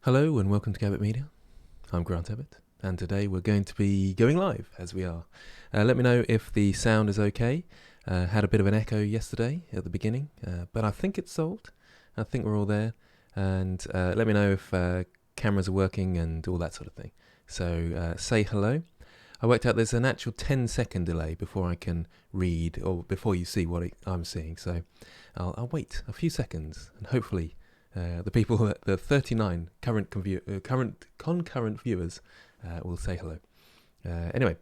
Hello and welcome to Gabbitt Media. I'm Grant Abbitt, and today we're going to be going live, as we are. Let me know if the sound is okay. Had a bit of an echo yesterday at the beginning, but I think it's solved. I think we're all there, and let me know if cameras are working and all that sort of thing. So say hello. I worked out there's an actual 10-second delay before I can read, or before you see what I'm seeing, so I'll wait a few seconds, and hopefully the people, the 39 concurrent viewers will say hello. Anyway,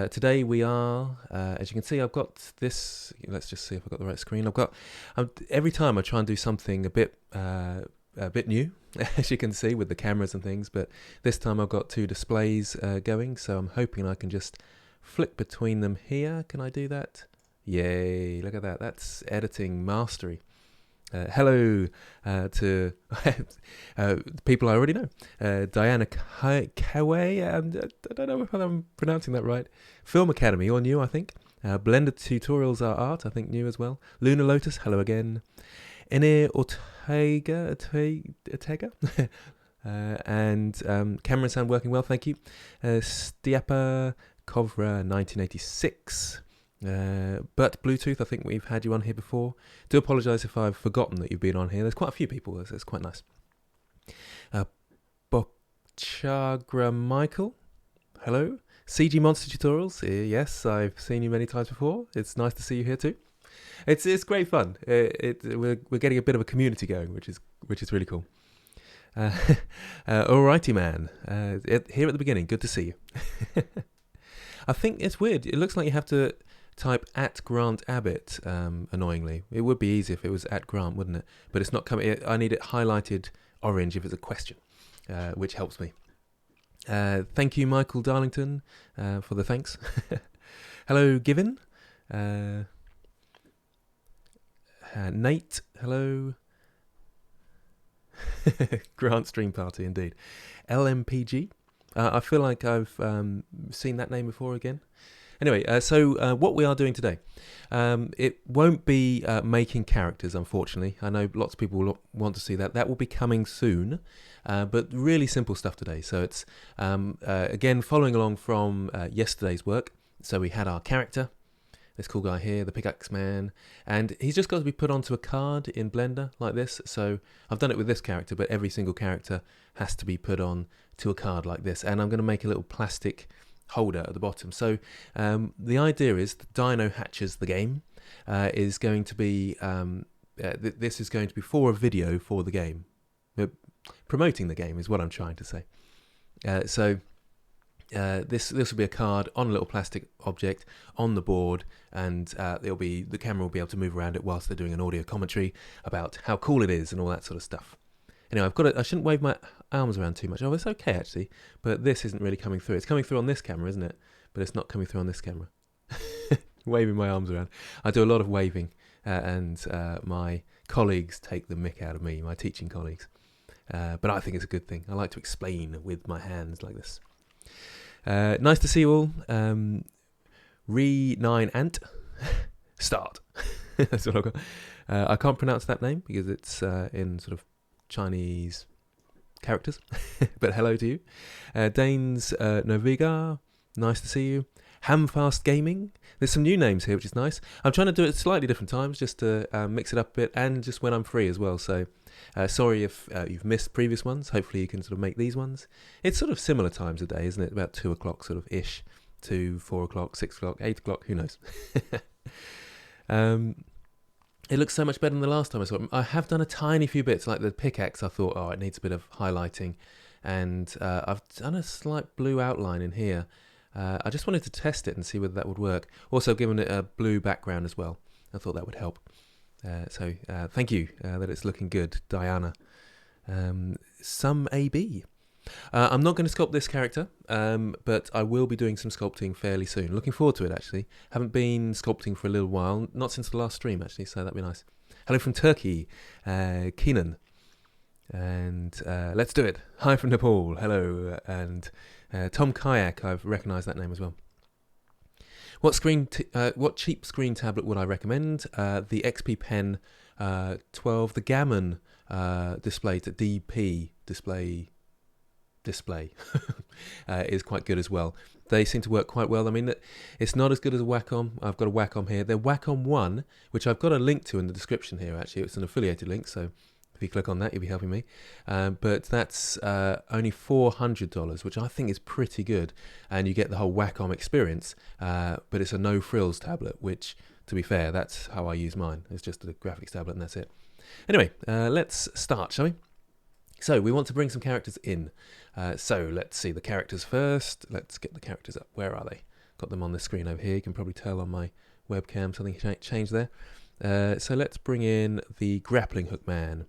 today we are, as you can see, I've got this. Let's just see if I've got the right screen. Every time I try and do something a bit new, as you can see with the cameras and things. But this time I've got two displays going, so I'm hoping I can just flick between them here. Can I do that? Yay! Look at that. That's editing mastery. Hello to people I already know. Diana Kawe, I don't know if I'm pronouncing that right. Film Academy, you're new, I think. Blender Tutorials Are Art, I think new as well. Luna Lotus, hello again. Enir Ortega, and camera and sound working well, thank you. Stiepa Kovra 1986. But Bluetooth, I think we've had you on here before. Do apologise if I've forgotten that you've been on here. There's quite a few people, it's quite nice. Bochagra Michael, hello. CG Monster Tutorials, yes, I've seen you many times before. It's nice to see you here too. It's great fun. We're getting a bit of a community going, which is really cool. Alrighty, man. Here at the beginning, good to see you. I think it's weird. It looks like you have to type @Grant Abbitt, annoyingly. It would be easy if it was @Grant, wouldn't it? But it's not coming. I need it highlighted orange if it's a question, which helps me. Thank you, Michael Darlington, for the thanks. Hello, Given. Nate, hello. Grant Stream Party, indeed. LMPG. I feel like I've seen that name before again. Anyway, so what we are doing today, it won't be making characters, unfortunately. I know lots of people will want to see that. That will be coming soon, but really simple stuff today. So it's, again, following along from yesterday's work. So we had our character, this cool guy here, the Pickaxe Man, and he's just got to be put onto a card in Blender like this. So I've done it with this character, but every single character has to be put on to a card like this. And I'm going to make a little plastic holder at the bottom. So the idea is the Dino Hatches the game is going to be, this is going to be for a video for the game. Promoting the game is what I'm trying to say. This will be a card on a little plastic object on the board, and the camera will be able to move around it whilst they're doing an audio commentary about how cool it is and all that sort of stuff. Anyway, I shouldn't wave my arms around too much. Oh, it's okay actually, but this isn't really coming through. It's coming through on this camera, isn't it? But it's not coming through on this camera. Waving my arms around. I do a lot of waving, and my colleagues take the mick out of me, my teaching colleagues. But I think it's a good thing. I like to explain with my hands like this. Nice to see you all. Re9ant. Start. That's what I've got. I can't pronounce that name because it's in sort of Chinese characters. But hello to you. Danes Noviga. Nice to see you. Hamfast Gaming. There's some new names here, which is nice. I'm trying to do it at slightly different times just to mix it up a bit, and just when I'm free as well. So sorry if you've missed previous ones. Hopefully you can sort of make these ones. It's sort of similar times a day, isn't it? About 2 o'clock sort of ish to 4 o'clock, 6 o'clock, 8 o'clock, who knows. It looks so much better than the last time I saw it. I have done a tiny few bits, like the pickaxe. I thought, oh, it needs a bit of highlighting. And I've done a slight blue outline in here. I just wanted to test it and see whether that would work. Also given it a blue background as well. I thought that would help. So thank you that it's looking good, Diana. Some AB. I'm not going to sculpt this character, but I will be doing some sculpting fairly soon. Looking forward to it, actually. Haven't been sculpting for a little while, not since the last stream, actually, so that'd be nice. Hello from Turkey, Keenan. And let's do it. Hi from Nepal, hello. And Tom Kayak, I've recognised that name as well. What cheap screen tablet would I recommend? The XP Pen 12, the Gammon display display is quite good as well. They seem to work quite well. I mean, it's not as good as a Wacom. I've got a Wacom here. The Wacom One, which I've got a link to in the description here, actually. It's an affiliated link, so if you click on that, you'll be helping me. But that's only $400, which I think is pretty good. And you get the whole Wacom experience, but it's a no-frills tablet, which, to be fair, that's how I use mine. It's just a graphics tablet and that's it. Anyway, let's start, shall we? So we want to bring some characters in. So let's see the characters first. Let's get the characters up. Where are they? Got them on the screen over here. You can probably tell on my webcam something changed there. So let's bring in the grappling hook man.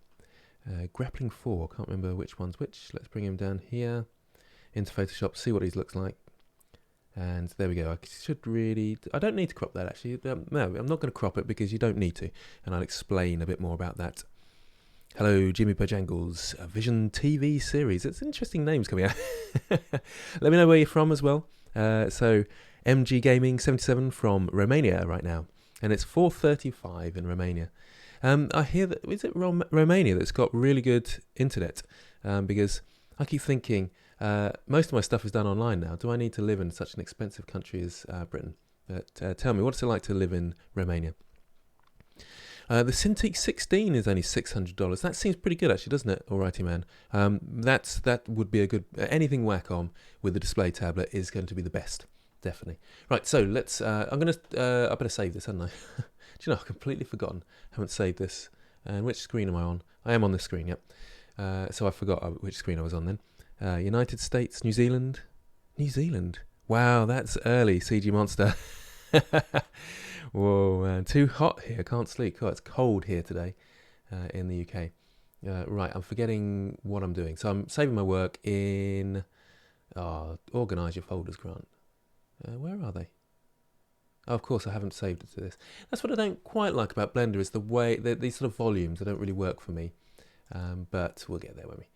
Grappling 4. Can't remember which one's which. Let's bring him down here into Photoshop. See what he looks like. And there we go. I don't need to crop that actually. No, I'm not going to crop it because you don't need to. And I'll explain a bit more about that. Hello, Jimmy Bojangles, a Vision TV series. It's interesting names coming out. Let me know where you're from as well. So, MG Gaming 77 from Romania right now. And it's 4:35 in Romania. I hear that, is it Romania that's got really good internet? Because I keep thinking, most of my stuff is done online now. Do I need to live in such an expensive country as Britain? But tell me, what's it like to live in Romania? The Cintique 16 is only $600. That seems pretty good, actually, doesn't it? Alrighty, man. That would be a good. Anything Wacom with the display tablet is going to be the best, definitely. Right, so let's. I better save this, hadn't I? Do you know? I've completely forgotten. I haven't saved this. And which screen am I on? I am on this screen. Yep. So I forgot which screen I was on then. United States, New Zealand. New Zealand. Wow, that's early, CG Monster. Whoa, man, too hot here, can't sleep. Oh, it's cold here today in the UK. Right, I'm forgetting what I'm doing. So I'm saving my work in, organise your folders, Grant. Where are they? Oh, of course, I haven't saved it to this. That's what I don't quite like about Blender, is the way, these sort of volumes, they don't really work for me. But we'll get there, won't we?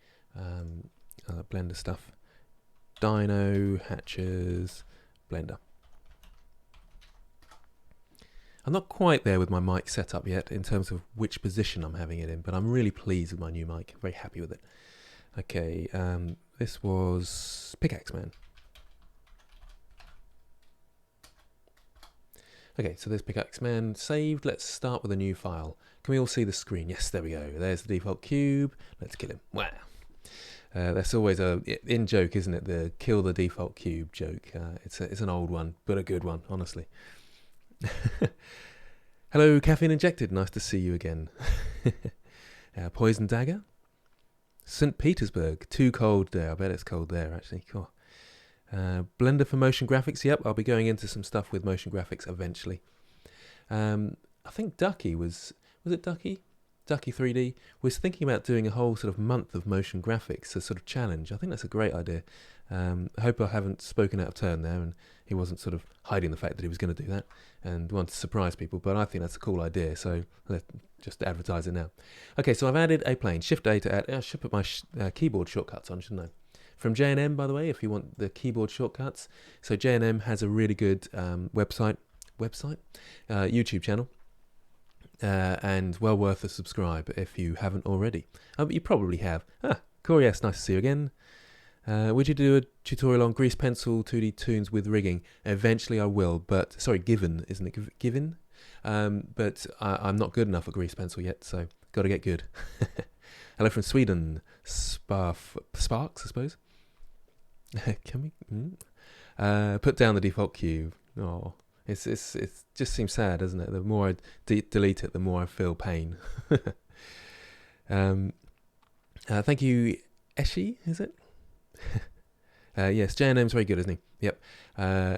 Blender stuff. Dino, hatches, Blender. I'm not quite there with my mic setup yet in terms of which position I'm having it in, but I'm really pleased with my new mic. Very happy with it. Okay, this was Pickaxe Man. Okay, so there's Pickaxe Man saved. Let's start with a new file. Can we all see the screen? Yes, there we go. There's the default cube. Let's kill him. Wow. That's always a in-joke, isn't it? The kill the default cube joke. It's an old one, but a good one, honestly. Hello, Caffeine Injected. Nice to see you again. Poison Dagger. St. Petersburg. Too cold there. I bet it's cold there, actually. Cool. Blender for motion graphics. Yep, I'll be going into some stuff with motion graphics eventually. I think Ducky was it Ducky? Ducky 3D was thinking about doing a whole sort of month of motion graphics, a sort of challenge. I think that's a great idea. I hope I haven't spoken out of turn there and he wasn't sort of hiding the fact that he was going to do that and wanted to surprise people, but I think that's a cool idea, so let's just advertise it now. Okay, so I've added a plane. Shift-A to add. I should put my keyboard shortcuts on, shouldn't I? From J&M, by the way, if you want the keyboard shortcuts. So J&M has a really good YouTube channel. And well worth a subscribe if you haven't already. But you probably have. Corey S, nice to see you again. Would you do a tutorial on grease pencil 2D toons with rigging? Eventually I will, but, sorry, given, isn't it? Given? But I'm not good enough at grease pencil yet, so got to get good. Hello from Sweden. Sparks, I suppose. Can we? Put down the default cube. Oh. It just seems sad, doesn't it? The more I delete it, the more I feel pain. Thank you, Eshi, is it? Yes, J&M's very good, isn't he? Yep.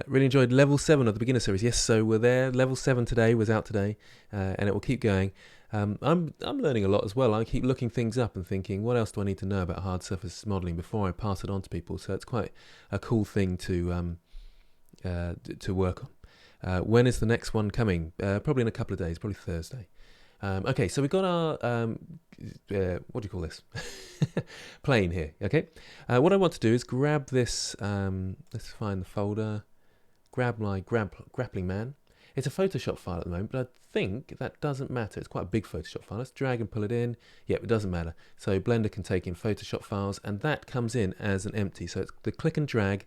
Really enjoyed level 7 of the beginner series. Yes, so we're there. Level 7 today was out today, and it will keep going. I'm learning a lot as well. I keep looking things up and thinking, what else do I need to know about hard surface modelling before I pass it on to people? So it's quite a cool thing to work on. When is the next one coming? Probably in a couple of days, probably Thursday. Okay, so we've got our, what do you call this? Plane here, okay? What I want to do is grab this, let's find the folder, grab my grappling man, It's a Photoshop file at the moment, but I think that doesn't matter. It's quite a big Photoshop file. Let's drag and pull it in. Yep, it doesn't matter. So Blender can take in Photoshop files, and that comes in as an empty. So it's the click and drag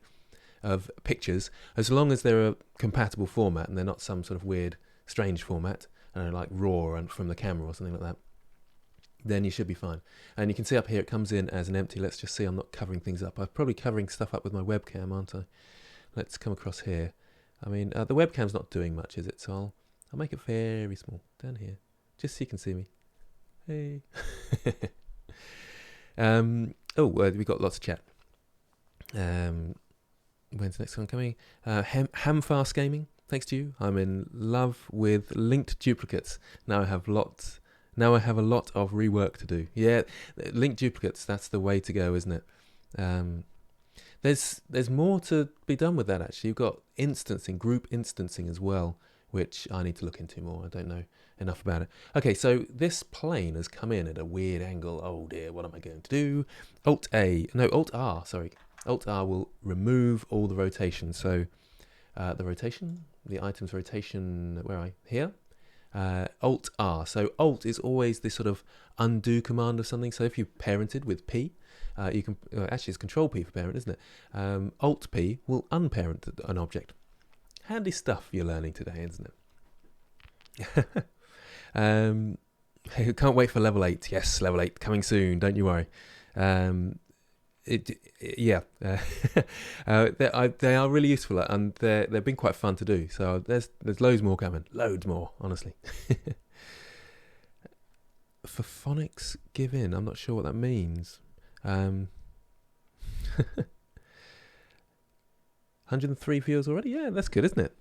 of pictures, as long as they're a compatible format and they're not some sort of weird, strange format, I don't know, like RAW and from the camera or something like that, then you should be fine. And you can see up here it comes in as an empty. Let's just see I'm not covering things up. I'm probably covering stuff up with my webcam, aren't I? Let's come across here. I mean, the webcam's not doing much, is it? So I'll make it very small down here, just so you can see me. Hey. We've got lots of chat. When's the next one coming? Hamfast Gaming, thanks to you. I'm in love with linked duplicates. Now I have a lot of rework to do. Yeah, linked duplicates, that's the way to go, isn't it? There's more to be done with that, actually. You've got instancing, group instancing as well, which I need to look into more. I don't know enough about it. Okay, so this plane has come in at a weird angle. Oh dear, what am I going to do? Alt R, sorry. Alt R will remove all the rotation. So the item's rotation, where am I? Here. Alt R. So Alt is always this sort of undo command of something. So if you parented with P, you can actually it's Control P for parent, isn't it? Alt P will unparent an object. Handy stuff you're learning today, isn't it? Can't wait for level 8. Yes, level 8 coming soon. Don't you worry. They are really useful, and they've been quite fun to do. So there's loads more coming, loads more, honestly. For phonics, give in. I'm not sure what that means. 103 viewers already. Yeah, that's good, isn't it?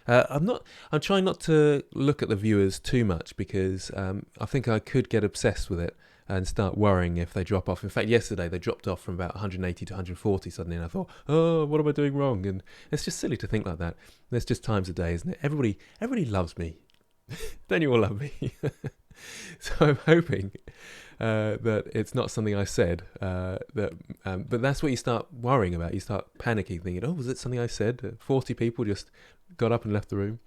I'm trying not to look at the viewers too much because I think I could get obsessed with it and start worrying if they drop off. In fact, yesterday they dropped off from about 180 to 140 suddenly, and I thought, oh, what am I doing wrong? And it's just silly to think like that. There's just times a day, isn't it? Everybody loves me. Don't you all love me? So I'm hoping that it's not something I said. But that's what you start worrying about. You start panicking, thinking, oh, was it something I said? 40 people just got up and left the room.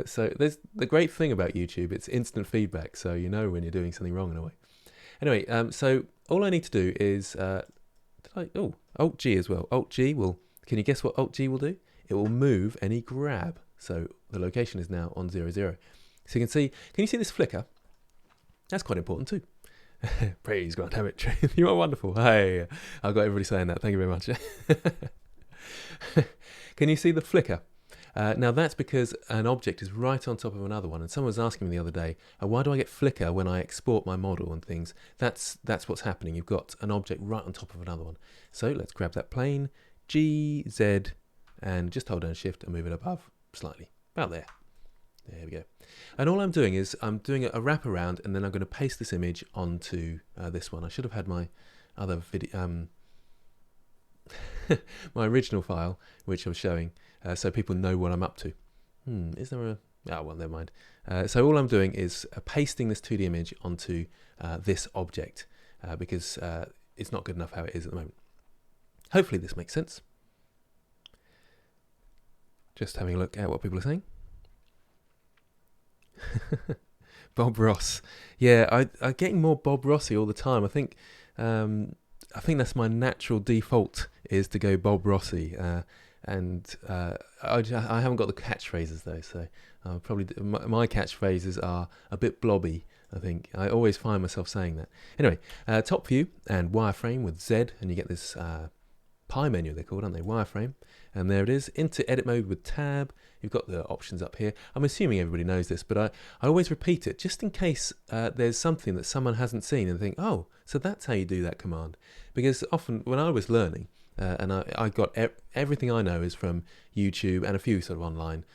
So there's the great thing about YouTube. It's instant feedback, so you know when you're doing something wrong in a way. Anyway, so all I need to do is Alt G as well. Alt G will. Can you guess what Alt G will do? It will move any grab. So the location is now on 0, 0. So you can see. Can you see this flicker? That's quite important too. Praise God, damn it! You are wonderful. Hey, I've got everybody saying that. Thank you very much. Can you see the flicker? Now that's because an object is right on top of another one, and someone was asking me the other day, why do I get flicker when I export my model and things? That's what's happening. You've got an object right on top of another one. So let's grab that plane, G, Z, and just hold down Shift and move it above slightly, about there. There we go. And all I'm doing is I'm doing a wraparound, and then I'm going to paste this image onto this one. I should have had my other video, my original file, which I was showing. So people know what I'm up to. Is there a... Oh, well, never mind. So all I'm doing is pasting this 2D image onto this object because it's not good enough how it is at the moment. Hopefully this makes sense. Just having a look at what people are saying. Bob Ross. Yeah, I'm getting more Bob Rossi all the time. I think that's my natural default is to go Bob Rossi. And I haven't got the catchphrases though, so probably my catchphrases are a bit blobby. I think I always find myself saying that. Anyway, top view and wireframe with Z, and you get this pie menu they're called, aren't they? Wireframe, and there it is. Into edit mode with tab. You've got the options up here. I'm assuming everybody knows this, but I always repeat it just in case there's something that someone hasn't seen and think, oh, so that's how you do that command. Because often when I was learning. And I got everything I know is from YouTube and a few sort of online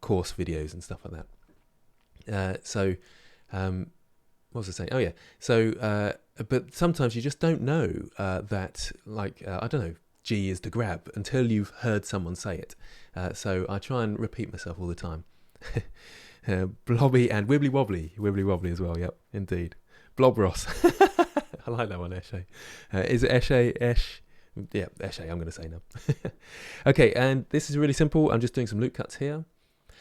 course videos and stuff like that. What was I saying? Oh yeah. So, but sometimes you just don't know that, like, I don't know, G is to grab until you've heard someone say it. So I try and repeat myself all the time. Blobby and wibbly wobbly as well. Yep, indeed. Blob Ross. I like that one, Eshe. Is it Eshe? Esh? Yeah, Eshe, I'm going to say no. Okay, and this is really simple. I'm just doing some loop cuts here.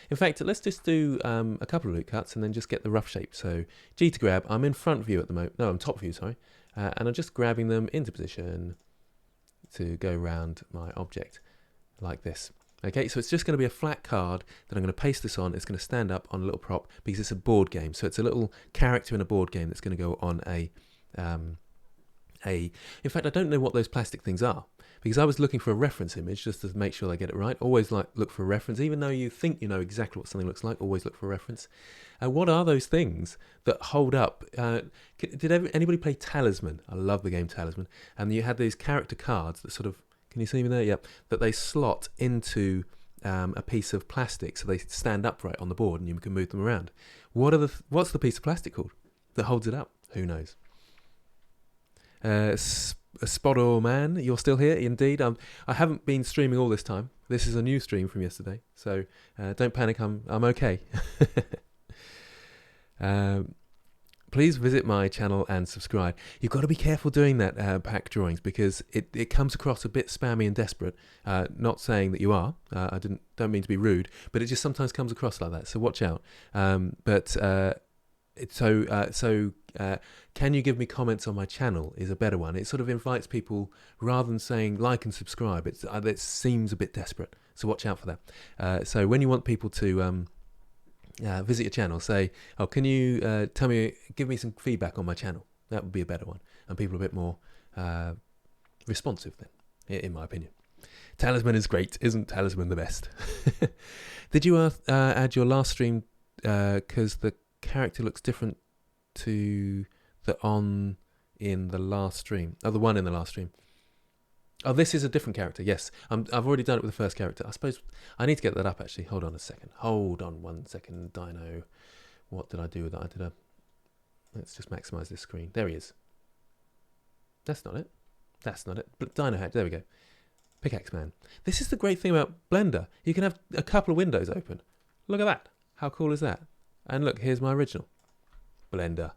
In fact, let's just do a couple of loop cuts and then just get the rough shape. So G to grab, I'm in front view at the moment, no, I'm top view, sorry, and I'm just grabbing them into position to go around my object like this. Okay, so it's just going to be a flat card that I'm going to paste this on. It's going to stand up on a little prop because it's a board game. So it's a little character in a board game that's going to go on in fact, I don't know what those plastic things are because I was looking for a reference image just to make sure I get it right. Always look for a reference, even though you think you know exactly what something looks like. Always look for a reference. What are those things that hold up? Did anybody play Talisman? I love the game Talisman. And you had these character cards that sort of, can you see me there? Yep. That they slot into a piece of plastic so they stand upright on the board and you can move them around. What's the piece of plastic called that holds it up? Who knows? Spodor Man, you're still here, indeed. I haven't been streaming all this time. This is a new stream from yesterday, so don't panic. I'm okay. Please visit my channel and subscribe. You've got to be careful doing that, pack drawings, because it comes across a bit spammy and desperate. Not saying that you are. I don't mean to be rude, but it just sometimes comes across like that. So watch out. Can you give me comments on my channel is a better one. It sort of invites people rather than saying like and subscribe. It seems a bit desperate, so watch out for that. So when you want people to visit your channel, say, oh, can you give me some feedback on my channel? That would be a better one, and people are a bit more responsive then, in my opinion. Talisman is great. Isn't Talisman the best? Did you add your last stream because the character looks different to the one in the last stream? Oh, the one in the last stream. Oh, this is a different character. Yes, I've already done it with the first character. I suppose I need to get that up, actually. Hold on a second. Hold on 1 second, Dino. What did I do with that? Let's just maximize this screen. There he is. That's not it. That's not it. Dino Hack. There we go. Pickaxe Man. This is the great thing about Blender. You can have a couple of windows open. Look at that. How cool is that? And look, here's my original. Blender.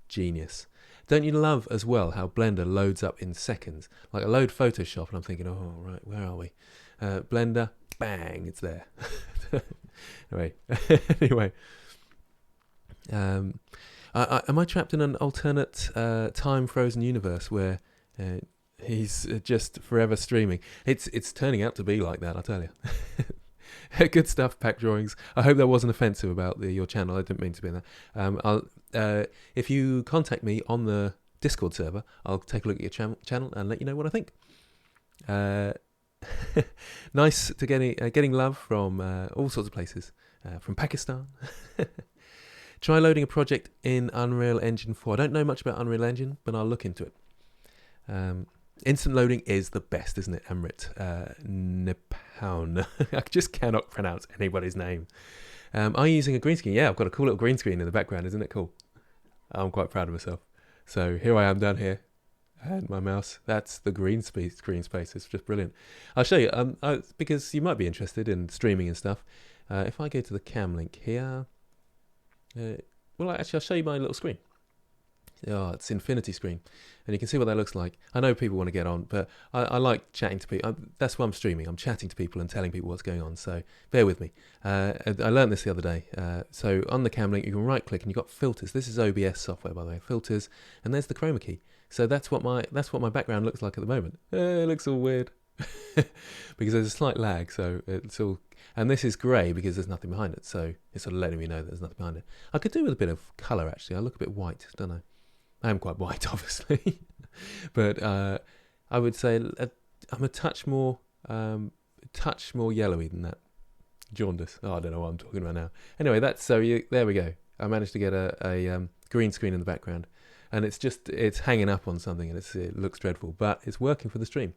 Genius. Don't you love as well how Blender loads up in seconds? Like I load Photoshop and I'm thinking, oh, right, where are we? Blender, bang, it's there. Anyway. Am I trapped in an alternate time frozen universe where he's just forever streaming? It's turning out to be like that, I tell you. Good stuff, pack drawings. I hope that wasn't offensive about your channel. I didn't mean to be in that. If you contact me on the Discord server, I'll take a look at your channel and let you know what I think. Nice to getting love from all sorts of places, from Pakistan. Try loading a project in Unreal Engine 4. I don't know much about Unreal Engine, but I'll look into it. Instant loading is the best, isn't it, Emrit? Nipown. I just cannot pronounce anybody's name. Are you using a green screen? Yeah, I've got a cool little green screen in the background. Isn't it cool? I'm quite proud of myself. So here I am down here, and my mouse. That's the green screen space. It's just brilliant. I'll show you, because you might be interested in streaming and stuff. If I go to the cam link here, well, actually, I'll show you my little screen. Oh, it's infinity screen, and you can see what that looks like. I know people want to get on, but I like chatting to people. That's why I'm streaming. I'm chatting to people and telling people what's going on, so bear with me. I learned this the other day. So on the cam link, you can right click and you've got filters. This is OBS software, by the way. Filters, and there's the chroma key. So that's what my background looks like at the moment. It looks all weird because there's a slight lag. So it's all, and this is grey because there's nothing behind it. So it's sort of letting me know that there's nothing behind it. I could do with a bit of colour actually. I look a bit white, don't I? I am quite white, obviously, but I would say I'm a touch more yellowy than that. Jaundice. Oh, I don't know what I'm talking about now. Anyway, there we go. I managed to get a green screen in the background, and it's hanging up on something, and it looks dreadful, but it's working for the stream.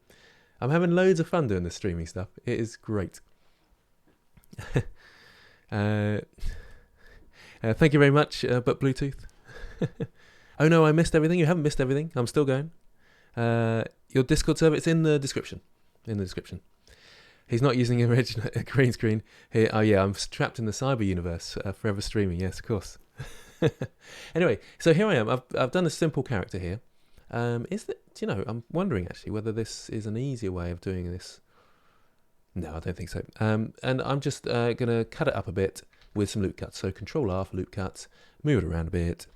I'm having loads of fun doing this streaming stuff. It is great. Thank you very much, but Bluetooth. Oh no, I missed everything. You haven't missed everything. I'm still going. Your Discord server, it's in the description. He's not using a green screen here. Oh yeah, I'm trapped in the cyber universe, forever streaming. Yes, of course. Anyway, so here I am. I've done a simple character here. I'm wondering actually whether this is an easier way of doing this. No, I don't think so. And I'm just going to cut it up a bit with some loop cuts. So Control R for loop cuts, move it around a bit,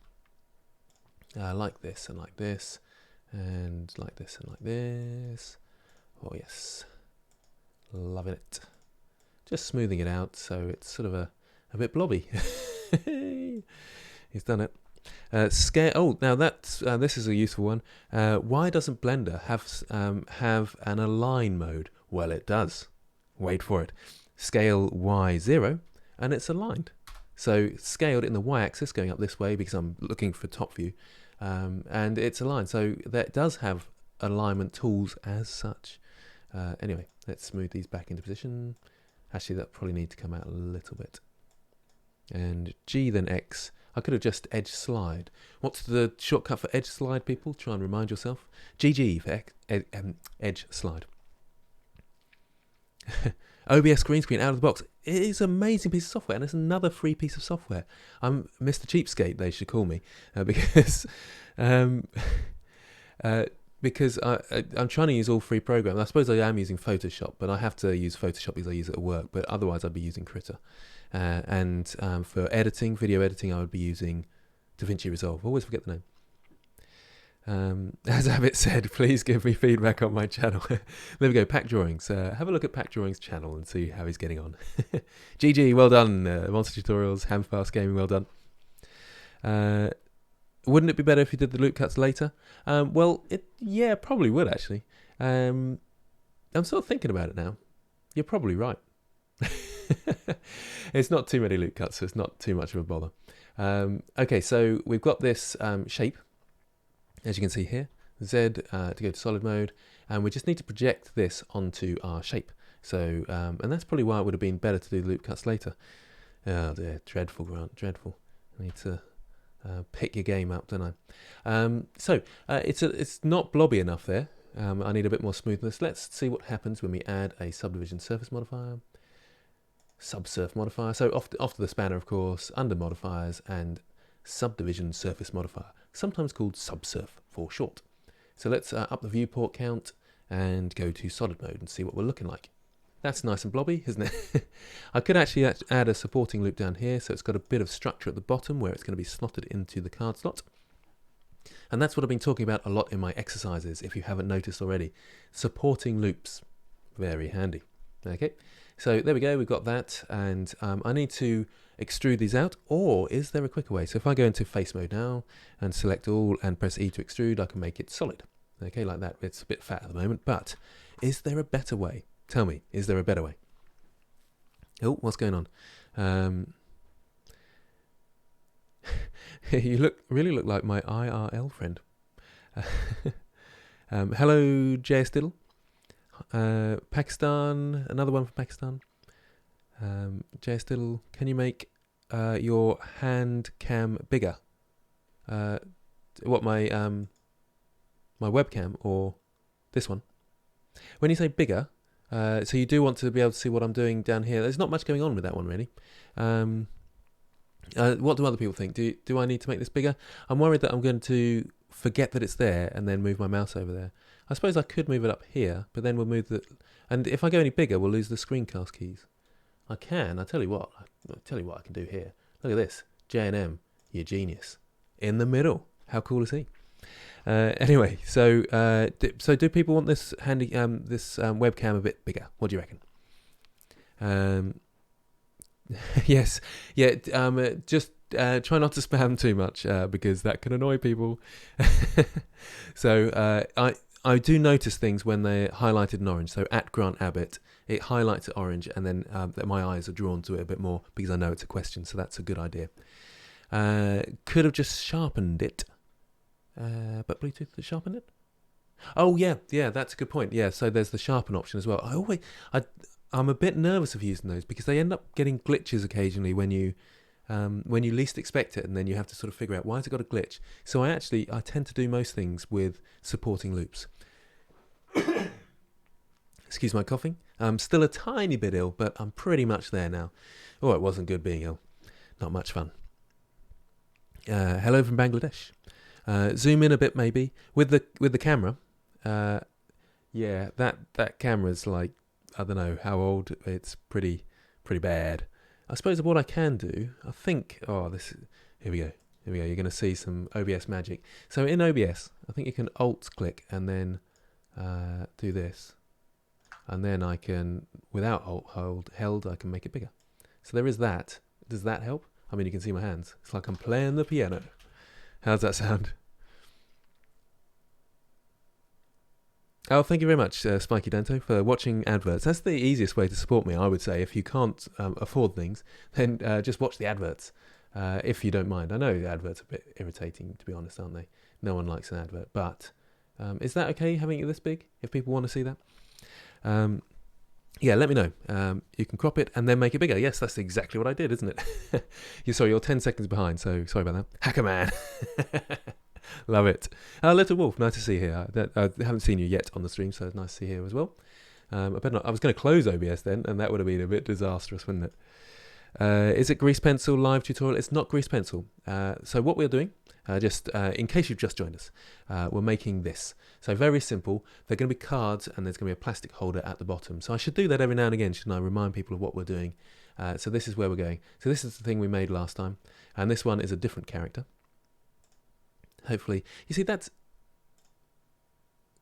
like this and like this, and like this and like this. Oh yes, loving it. Just smoothing it out so it's sort of a bit blobby. He's done it. Scale. Oh, now that's this is a useful one. Why doesn't Blender have an align mode? Well, it does. Wait for it. Scale Y0, and it's aligned. So scaled in the Y-axis, going up this way because I'm looking for top view, and it's aligned. So that does have alignment tools as such. Anyway, let's smooth these back into position. Actually, that probably need to come out a little bit. And G then X. I could have just edge slide. What's the shortcut for edge slide, people? Try and remind yourself. GG for edge slide. OBS green screen out of the box. It is an amazing piece of software, and it's another free piece of software. I'm Mr. Cheapskate, they should call me, because I'm trying to use all free programs. I suppose I am using Photoshop, but I have to use Photoshop because I use it at work. But otherwise, I'd be using Krita. And for editing, video editing, I would be using DaVinci Resolve. Always forget the name. As Abbitt said, please give me feedback on my channel. There we go, Pack Drawings. Have a look at Pack Drawings' channel and see how he's getting on. GG, well done. Monster Tutorials, Hamfast Gaming, well done. Wouldn't it be better if you did the loop cuts later? Well, yeah, probably would actually. I'm sort of thinking about it now. You're probably right. It's not too many loop cuts, so it's not too much of a bother. Okay, so we've got this shape, as you can see here, Z to go to solid mode, and we just need to project this onto our shape. So, and that's probably why it would have been better to do the loop cuts later. Oh dear, dreadful, Grant, dreadful. I need to pick your game up, don't I? It's not blobby enough there. I need a bit more smoothness. Let's see what happens when we add a subdivision surface modifier, subsurf modifier. So off to the spanner, of course, under modifiers and subdivision surface modifier, sometimes called subsurf for short. So let's up the viewport count and go to solid mode and see what we're looking like. That's nice and blobby, isn't it? I could actually add a supporting loop down here, so it's got a bit of structure at the bottom where it's going to be slotted into the card slot. And that's what I've been talking about a lot in my exercises, if you haven't noticed already. Supporting loops, very handy. Okay, so there we go, we've got that, and I need to extrude these out, or is there a quicker way? So if I go into face mode now and select all and press E to extrude, I can make it solid. Okay, like that. It's a bit fat at the moment, but is there a better way? Tell me, is there a better way? Oh, what's going on? You really look like my IRL friend. Hello, JS Diddle. Pakistan, another one from Pakistan. JS Diddle, can you make your hand cam bigger? What, my webcam or this one? When you say bigger, so you do want to be able to see what I'm doing down here. There's not much going on with that one, really. What do other people think? Do I need to make this bigger? I'm worried that I'm going to forget that it's there and then move my mouse over there. I suppose I could move it up here, but then we'll move the... And if I go any bigger, we'll lose the screencast keys. I can. I'll tell you what I can do here. Look at this. J&M, you genius. In the middle. How cool is he? Anyway, so do people want this webcam a bit bigger? What do you reckon? Yes, yeah. Just try not to spam too much because that can annoy people. So I do notice things when they're highlighted in orange. So at Grant Abbitt, it highlights it orange, and then my eyes are drawn to it a bit more because I know it's a question. So that's a good idea. Could have just sharpened it. But Bluetooth has sharpened it? Oh, yeah, that's a good point. Yeah, so there's the sharpen option as well. I'm a bit nervous of using those because they end up getting glitches occasionally when you least expect it, and then you have to sort of figure out why has it got a glitch. So I tend to do most things with supporting loops. Excuse my coughing. I'm still a tiny bit ill, but I'm pretty much there now. Oh, it wasn't good being ill. Not much fun. Hello from Bangladesh. Zoom in a bit maybe with the camera. Yeah, that camera's like I don't know how old. It's pretty bad. I suppose what I can do, I think, here we go. Here we go. You're going to see some OBS magic. So in OBS, I think you can Alt click and then do this. And then I can, without Alt held, I can make it bigger. So there is that. Does that help? I mean, you can see my hands. It's like I'm playing the piano. How's that sound? Oh, thank you very much, Spiky Danto, for watching adverts. That's the easiest way to support me, I would say. If you can't afford things, then just watch the adverts, if you don't mind. I know the adverts are a bit irritating, to be honest, aren't they? No one likes an advert. But is that okay, having it this big, if people want to see that? Yeah, let me know. You can crop it and then make it bigger. Yes, that's exactly what I did, isn't it? You're 10 seconds behind, so sorry about that. Hacker man. Love it. Little Wolf, nice to see you here. I haven't seen you yet on the stream, so it's nice to see you here as well. I was going to close OBS then, and that would have been a bit disastrous, wouldn't it? Is it Grease Pencil live tutorial? It's not Grease Pencil. So what we're doing, just in case you've just joined us, we're making this. So very simple. They're going to be cards, and there's going to be a plastic holder at the bottom. So I should do that every now and again, shouldn't I? Remind people of what we're doing. So this is where we're going. So this is the thing we made last time, and this one is a different character. Hopefully, you see that's.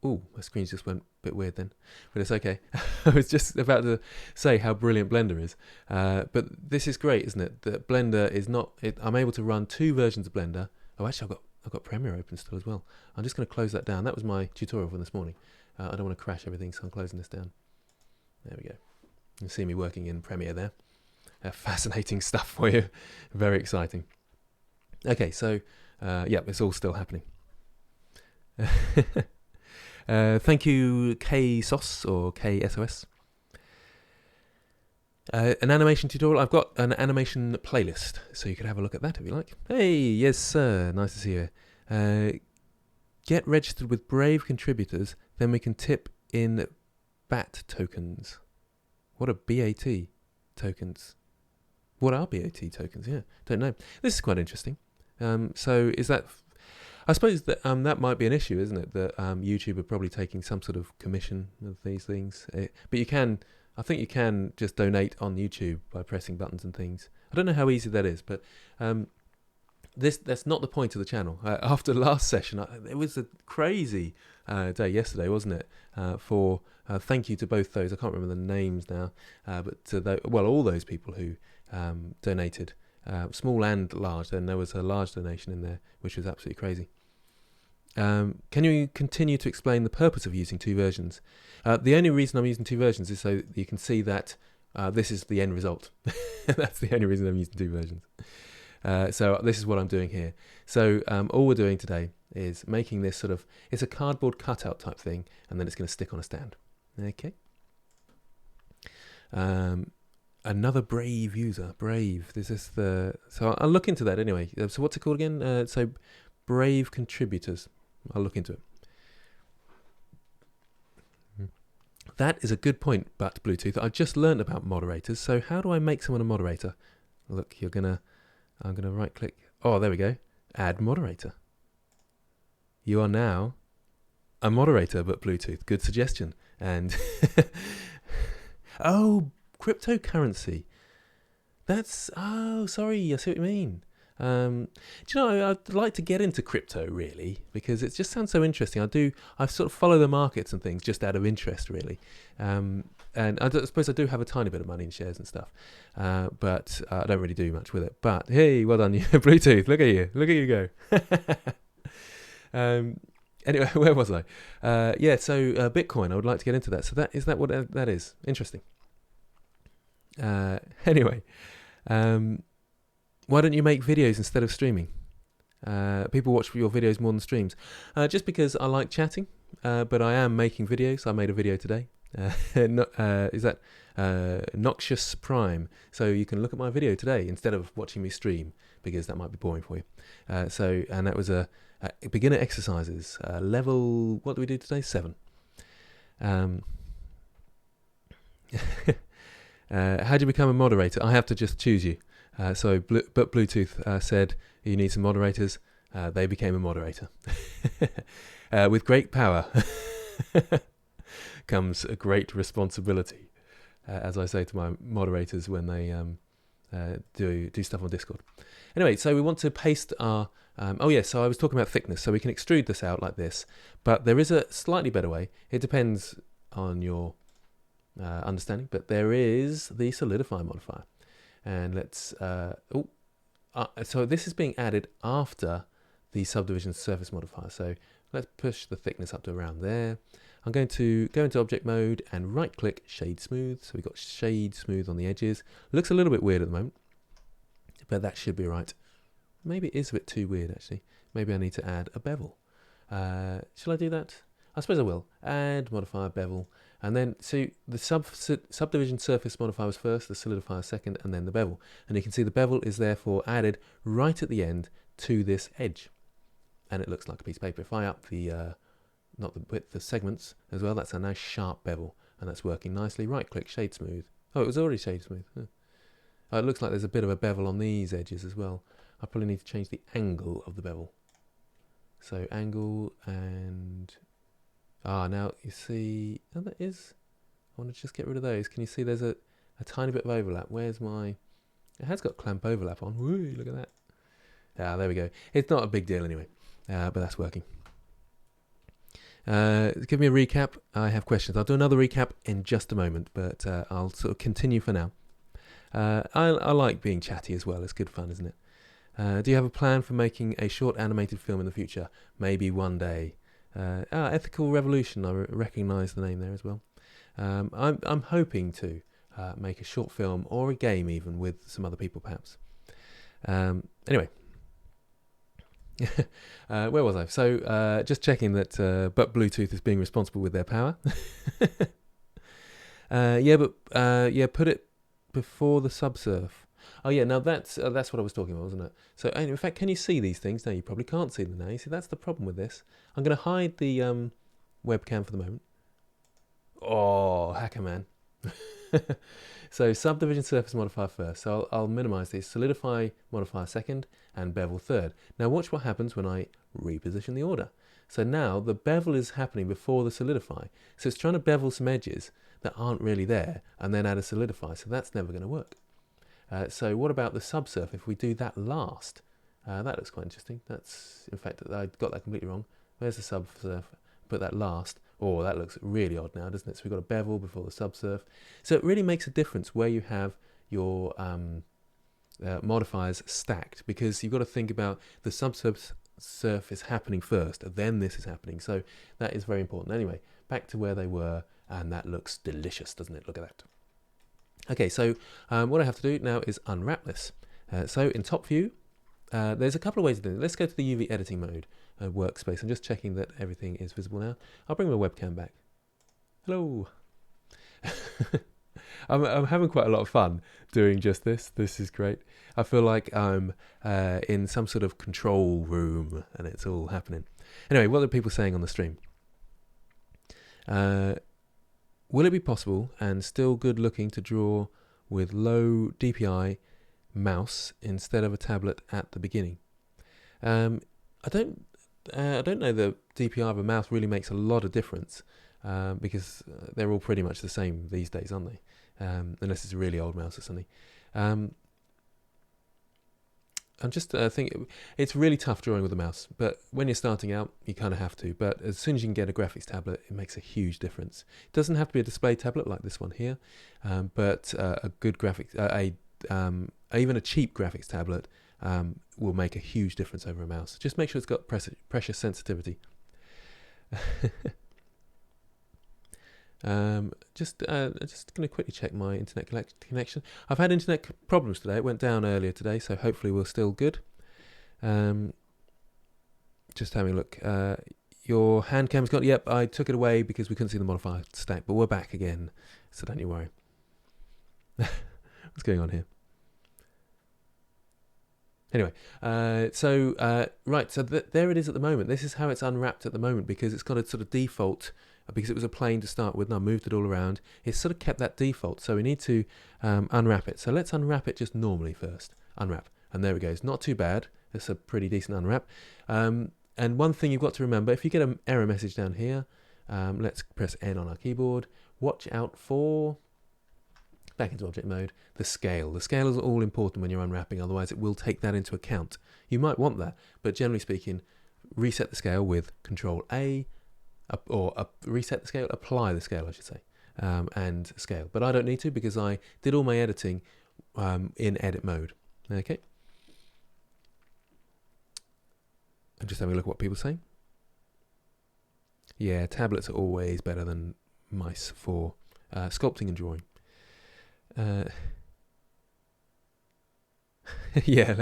Oh, my screen just went a bit weird then, but it's okay. I was just about to say how brilliant Blender is, but this is great, isn't it? That Blender is not. I'm able to run 2 versions of Blender. Oh, actually, I've got Premiere open still as well. I'm just going to close that down. That was my tutorial from this morning. I don't want to crash everything, so I'm closing this down. There we go. You can see me working in Premiere there. Fascinating stuff for you. Very exciting. Okay, so. Yeah, it's all still happening. Thank you, KSOS or KSOS. An animation tutorial. I've got an animation playlist, so you could have a look at that if you like. Hey, yes, sir. Nice to see you. Get registered with Brave contributors, then we can tip in BAT tokens. What are BAT tokens? What are BAT tokens? Yeah, don't know. This is quite interesting. So is that? I suppose that that might be an issue, isn't it? That YouTube are probably taking some sort of commission of these things. But you can, I think you can just donate on YouTube by pressing buttons and things. I don't know how easy that is, but that's not the point of the channel. After the last session, it was a crazy day yesterday, wasn't it? Thank you to both those. I can't remember the names now, but to all those people who donated. Small and large, then there was a large donation in there, which was absolutely crazy. Can you continue to explain the purpose of using 2 versions? The only reason I'm using 2 versions is so you can see that this is the end result. That's the only reason I'm using 2 versions. So this is what I'm doing here. So all we're doing today is making this sort of, it's a cardboard cutout type thing, and then it's going to stick on a stand. Okay. Another Brave user. Brave. This is so I'll look into that anyway. So what's it called again? So Brave contributors. I'll look into it. That is a good point, but Bluetooth. I've just learned about moderators. So how do I make someone a moderator? Look, I'm gonna right click. Oh, there we go. Add moderator. You are now a moderator, but Bluetooth. Good suggestion. And oh, cryptocurrency. That's sorry. I see what you mean. Do you know, I'd like to get into crypto really, because it just sounds so interesting. I sort of follow the markets and things just out of interest really, and I suppose I do have a tiny bit of money in shares and stuff, but I don't really do much with it. But hey, well done you. Bluetooth, look at you go. Anyway, where was I? Yeah, so Bitcoin, I would like to get into that. So is that what that is? Interesting. Anyway, why don't you make videos instead of streaming? People watch your videos more than streams. Just because I like chatting, but I am making videos. I made a video today. Is that Noxious Prime? So you can look at my video today instead of watching me stream, because that might be boring for you. And that was a beginner exercises, level, what do we do today? 7. How do you become a moderator? I have to just choose you. But Bluetooth said you need some moderators. They became a moderator. With great power comes a great responsibility. as I say to my moderators when they do stuff on Discord. Anyway, so we want to paste our... so I was talking about thickness. So we can extrude this out like this, but there is a slightly better way. It depends on your understanding, but there is the solidify modifier. And let's... so this is being added after the subdivision surface modifier. So let's push the thickness up to around there. I'm going to go into object mode and right click shade smooth. So we've got shade smooth on the edges. Looks a little bit weird at the moment, but that should be right. Maybe it is a bit too weird actually. Maybe I need to add a bevel. Shall I do that? I suppose I will. Add modifier bevel. And then, so the subdivision surface modifier was first, the solidifier second, and then the bevel. And you can see the bevel is therefore added right at the end to this edge. And it looks like a piece of paper. If I up the, not the width, the segments as well, that's a nice sharp bevel. And that's working nicely. Right click, shade smooth. Oh, it was already shade smooth. Oh, it looks like there's a bit of a bevel on these edges as well. I probably need to change the angle of the bevel. So angle and... now you see... Oh, that is... I want to just get rid of those. Can you see there's a tiny bit of overlap? Where's my... It has got clamp overlap on. Woo, look at that. There we go. It's not a big deal anyway, but that's working. Give me a recap. I have questions. I'll do another recap in just a moment, but I'll sort of continue for now. I like being chatty as well. It's good fun, isn't it? Do you have a plan for making a short animated film in the future? Maybe one day. Ethical Revolution, I recognise the name there as well. I'm hoping to make a short film or a game even with some other people perhaps. Anyway, where was I? So just checking that but Bluetooth is being responsible with their power. Put it before the subsurf. Oh yeah, now that's what I was talking about, wasn't it? So in fact, can you see these things? No, you probably can't see them now. You see, that's the problem with this. I'm going to hide the webcam for the moment. Oh, hacker man. So subdivision surface modifier first. So I'll minimize this. Solidify modifier second and bevel third. Now watch what happens when I reposition the order. So now the bevel is happening before the solidify. So it's trying to bevel some edges that aren't really there and then add a solidify. So that's never going to work. So what about the subsurf? If we do that last, that looks quite interesting. That's, in fact, I got that completely wrong. Where's the subsurf? Put that last. Oh, that looks really odd now, doesn't it? So we've got a bevel before the subsurf. So it really makes a difference where you have your modifiers stacked, because you've got to think about the subsurf is happening first, then this is happening. So that is very important. Anyway, back to where they were, and that looks delicious, doesn't it? Look at that. Okay, so what I have to do now is unwrap this. So in top view, there's a couple of ways of doing it. Let's go to the UV editing mode workspace. I'm just checking that everything is visible now. I'll bring my webcam back. Hello. I'm having quite a lot of fun doing just this. This is great. I feel like I'm in some sort of control room and it's all happening. Anyway, what are people saying on the stream? Will it be possible and still good looking to draw with low DPI mouse instead of a tablet at the beginning? I don't know the DPI of a mouse really makes a lot of difference because they're all pretty much the same these days, aren't they? Unless it's a really old mouse or something. I'm just thinking, it's really tough drawing with a mouse, but when you're starting out, you kind of have to. But as soon as you can get a graphics tablet, it makes a huge difference. It doesn't have to be a display tablet like this one here, but a good graphics, even a cheap graphics tablet will make a huge difference over a mouse. Just make sure it's got pressure sensitivity. Just going to quickly check my internet connection. I've had internet problems today. It went down earlier today, so hopefully we're still good. Just having a look. Your hand cam's got... Yep, I took it away because we couldn't see the modifier stack, but we're back again, so don't you worry. What's going on here? Anyway, right, so there it is at the moment. This is how it's unwrapped at the moment, because it's got a sort of default, because it was a plane to start with, and I moved it all around. It's sort of kept that default, so we need to unwrap it. So let's unwrap it just normally first. Unwrap, and there we go. It's not too bad. It's a pretty decent unwrap. And one thing you've got to remember, if you get an error message down here, let's press N on our keyboard. Watch out for back into object mode. The scale. The scale is all important when you're unwrapping, otherwise it will take that into account. You might want that, but generally speaking, reset the scale with Control A, reset the scale, apply the scale, I should say, and scale. But I don't need to because I did all my editing in edit mode. Okay. I'm just having a look at what people are saying. Yeah, tablets are always better than mice for sculpting and drawing. Yeah,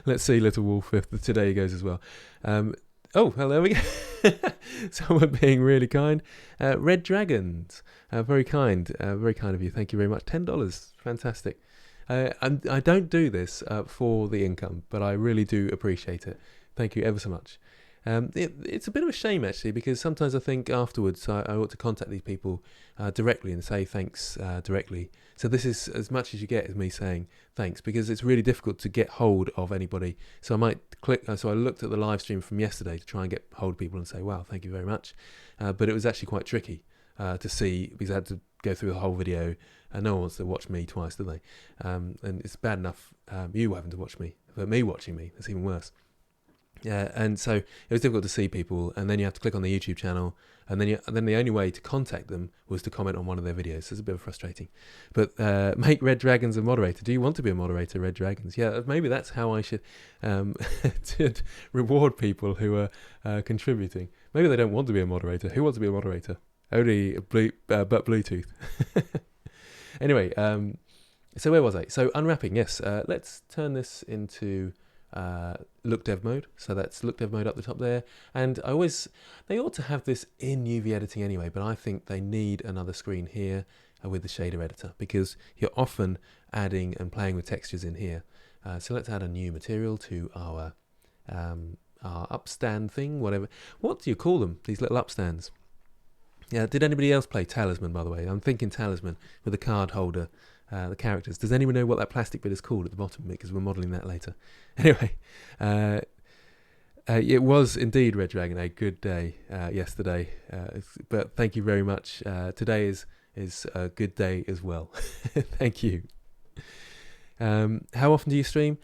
let's see Little Wolf if today goes as well. Oh, well, there we go. Someone being really kind. Red Dragons, very kind of you. Thank you very much. $10, fantastic. I don't do this for the income, but I really do appreciate it. Thank you ever so much. It's a bit of a shame actually, because sometimes I think afterwards I ought to contact these people directly and say thanks directly. So this is as much as you get is me saying thanks, because it's really difficult to get hold of anybody. So I might click. So I looked at the live stream from yesterday to try and get hold of people and say, wow, thank you very much. But it was actually quite tricky to see, because I had to go through the whole video, and no one wants to watch me twice, do they? And it's bad enough you having to watch me, but me watching me, that's even worse. Yeah, and so it was difficult to see people, and then you have to click on the YouTube channel, and then the only way to contact them was to comment on one of their videos. So it's a bit frustrating. But make Red Dragons a moderator. Do you want to be a moderator, Red Dragons? Yeah, maybe that's how I should reward people who are contributing. Maybe they don't want to be a moderator. Who wants to be a moderator? Only but Bluetooth. Anyway, so where was I? So unwrapping, yes. Let's turn this into look dev mode. So that's look dev mode up the top there. And they ought to have this in UV editing anyway, but I think they need another screen here with the shader editor, because you're often adding and playing with textures in here. So let's add a new material to our upstand thing, whatever. What do you call them, these little upstands? Yeah, did anybody else play Talisman, by the way? I'm thinking Talisman with the card holder, the characters. Does anyone know what that plastic bit is called at the bottom? Because we're modelling that later. Anyway, it was indeed, Red Dragon, a good day yesterday. But thank you very much. Today is a good day as well. Thank you. How often do you stream?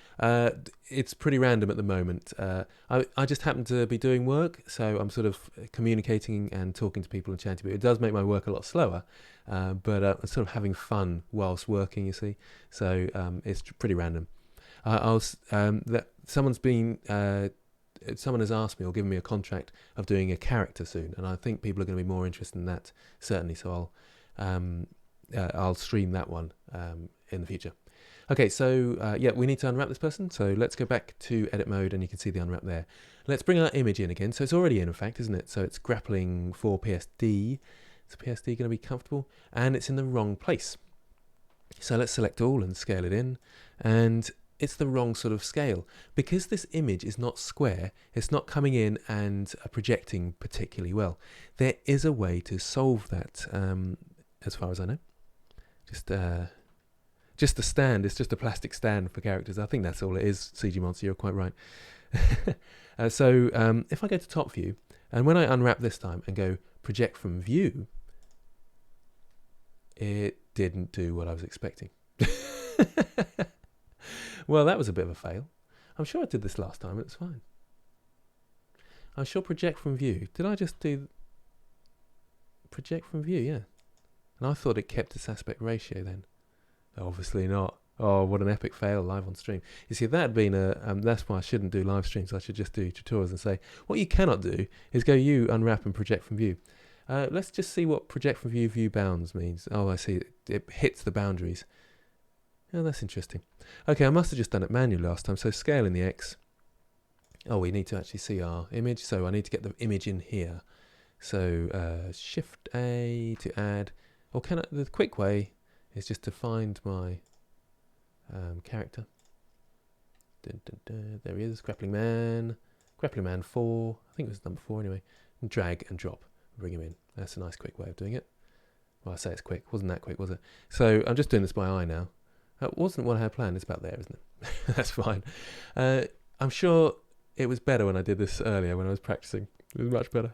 It's pretty random at the moment. I just happen to be doing work, so I'm sort of communicating and talking to people and chatting to people. It does make my work a lot slower, but I'm sort of having fun whilst working, you see. So it's pretty random. Someone has asked me or given me a contract of doing a character soon, and I think people are going to be more interested in that, certainly. So I'll stream that one in the future. Okay, so yeah, we need to unwrap this person. So let's go back to edit mode, and you can see the unwrap there. Let's bring our image in again. So it's already in fact, isn't it? So it's grappling for PSD. Is PSD going to be comfortable? And it's in the wrong place. So let's select all and scale it in. And it's the wrong sort of scale. Because this image is not square, it's not coming in and projecting particularly well. There is a way to solve that, as far as I know. Just the stand. It's just a plastic stand for characters. I think that's all it is, CG Monster. You're quite right. So if I go to top view, and when I unwrap this time and go project from view, it didn't do what I was expecting. Well, that was a bit of a fail. I'm sure I did this last time. It's fine. I'm sure project from view. Did I just do project from view? Yeah. And I thought it kept its aspect ratio then. Obviously not. Oh, what an epic fail live on stream. You see, if that had been that's why I shouldn't do live streams. I should just do tutorials and say, what you cannot do is go unwrap and project from view. Let's just see what project from view bounds means. Oh, I see. It hits the boundaries. Oh, that's interesting. Okay, I must have just done it manually last time. So scale in the X. Oh, we need to actually see our image. So I need to get the image in here. So Shift A to add. Or the quick way is just to find my character. There he is, Grappling Man 4, I think it was number 4 anyway, and drag and drop, bring him in. That's a nice quick way of doing it. Well, I say it's quick, wasn't that quick, was it? So I'm just doing this by eye now. That wasn't what I had planned, it's about there, isn't it? That's fine. I'm sure it was better when I did this earlier, when I was practicing. It was much better.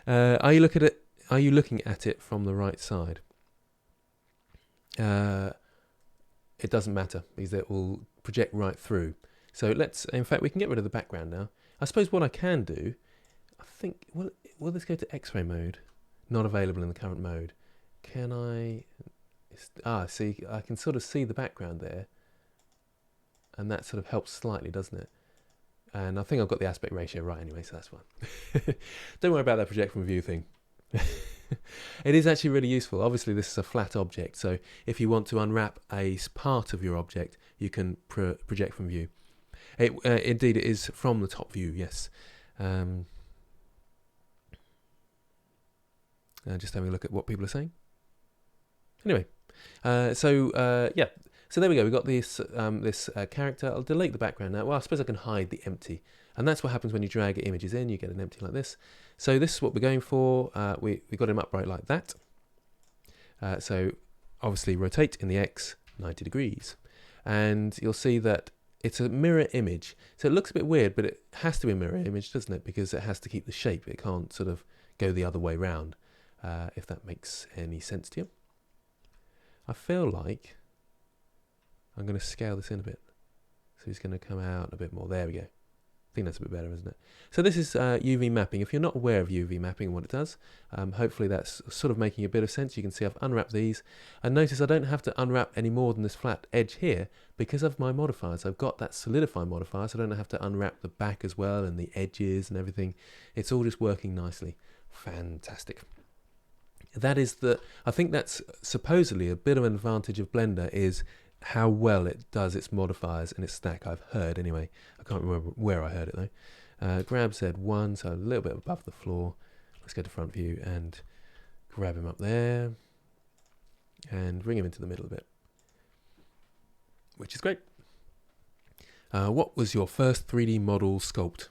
Are you looking at it from the right side? it doesn't matter because it will project right through. So in fact, we can get rid of the background now. I suppose what I can do, I think, will this go to X-ray mode? Not available in the current mode. Can I? See, I can sort of see the background there, and that sort of helps slightly, doesn't it? And I think I've got the aspect ratio right anyway, so that's fine. Don't worry about that project from view thing. It is actually really useful. Obviously, this is a flat object, so if you want to unwrap a part of your object, you can project from view. Indeed, it is from the top view, yes. Just having a look at what people are saying. Anyway, yeah. So there we go. We've got this character. I'll delete the background now. Well, I suppose I can hide the empty. And that's what happens when you drag images in. You get an empty like this. So this is what we're going for. We got him upright like that. So obviously rotate in the X 90 degrees. And you'll see that it's a mirror image. So it looks a bit weird, but it has to be a mirror image, doesn't it? Because it has to keep the shape. It can't sort of go the other way round, if that makes any sense to you. I feel like I'm going to scale this in a bit. So it's going to come out a bit more. There we go. I think that's a bit better, isn't it? So this is UV mapping. If you're not aware of UV mapping and what it does, hopefully that's sort of making a bit of sense. You can see I've unwrapped these. And notice I don't have to unwrap any more than this flat edge here because of my modifiers. I've got that solidify modifier, so I don't have to unwrap the back as well and the edges and everything. It's all just working nicely. Fantastic. I think that's supposedly a bit of an advantage of Blender is how well it does its modifiers in its stack. I've heard anyway. I can't remember where I heard it though. Grab Z1, so a little bit above the floor. Let's go to front view and grab him up there and bring him into the middle a bit, which is great. What was your first 3D model sculpt?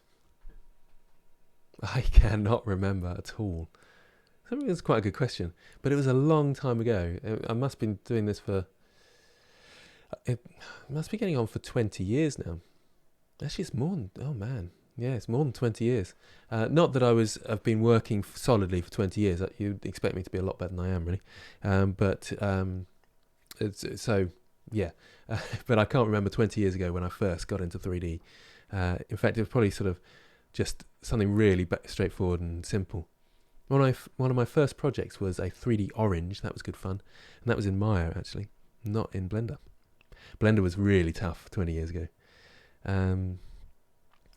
I cannot remember at all. I think it's quite a good question, but it was a long time ago. I must have been doing this for, it must be getting on for 20 years now. Actually, it's more than, oh man, yeah, it's more than 20 years. Not that I've been working solidly for 20 years. You'd expect me to be a lot better than I am, really. So, yeah. But I can't remember 20 years ago when I first got into 3D. In fact, it was probably sort of just something really straightforward and simple. One of my first projects was a 3D orange. That was good fun. And that was in Maya, actually, not in Blender. Blender was really tough 20 years ago.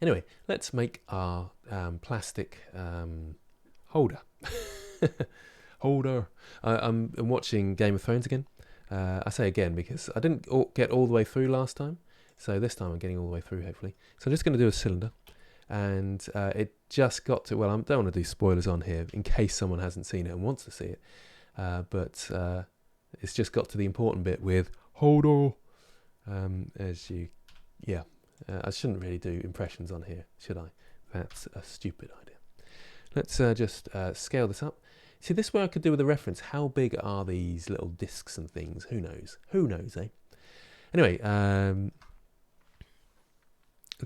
Anyway, let's make our plastic holder. I'm watching Game of Thrones again. I say again because I didn't get all the way through last time. So this time I'm getting all the way through, hopefully. So I'm just going to do a cylinder. And it just got to, well, I don't want to do spoilers on here in case someone hasn't seen it and wants to see it. But it's just got to the important bit with holder. I shouldn't really do impressions on here, should I? That's a stupid idea. Let's just scale this up. See, this way I could do with a reference. How big are these little discs and things? Who knows? Who knows, eh? Anyway,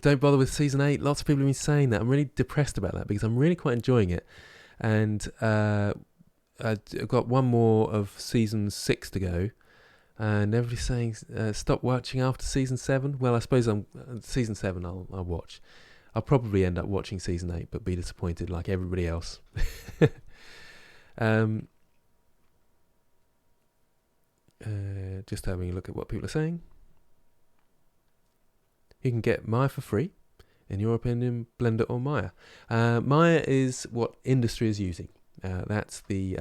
don't bother with season 8. Lots of people have been saying that. I'm really depressed about that because I'm really quite enjoying it. And I've got one more of season 6 to go. And everybody's saying, stop watching after season 7. Well, I suppose season 7 I'll watch. I'll probably end up watching season 8, but be disappointed like everybody else. Just having a look at what people are saying. You can get Maya for free. In your opinion, Blender or Maya? Maya is what industry is using. That's the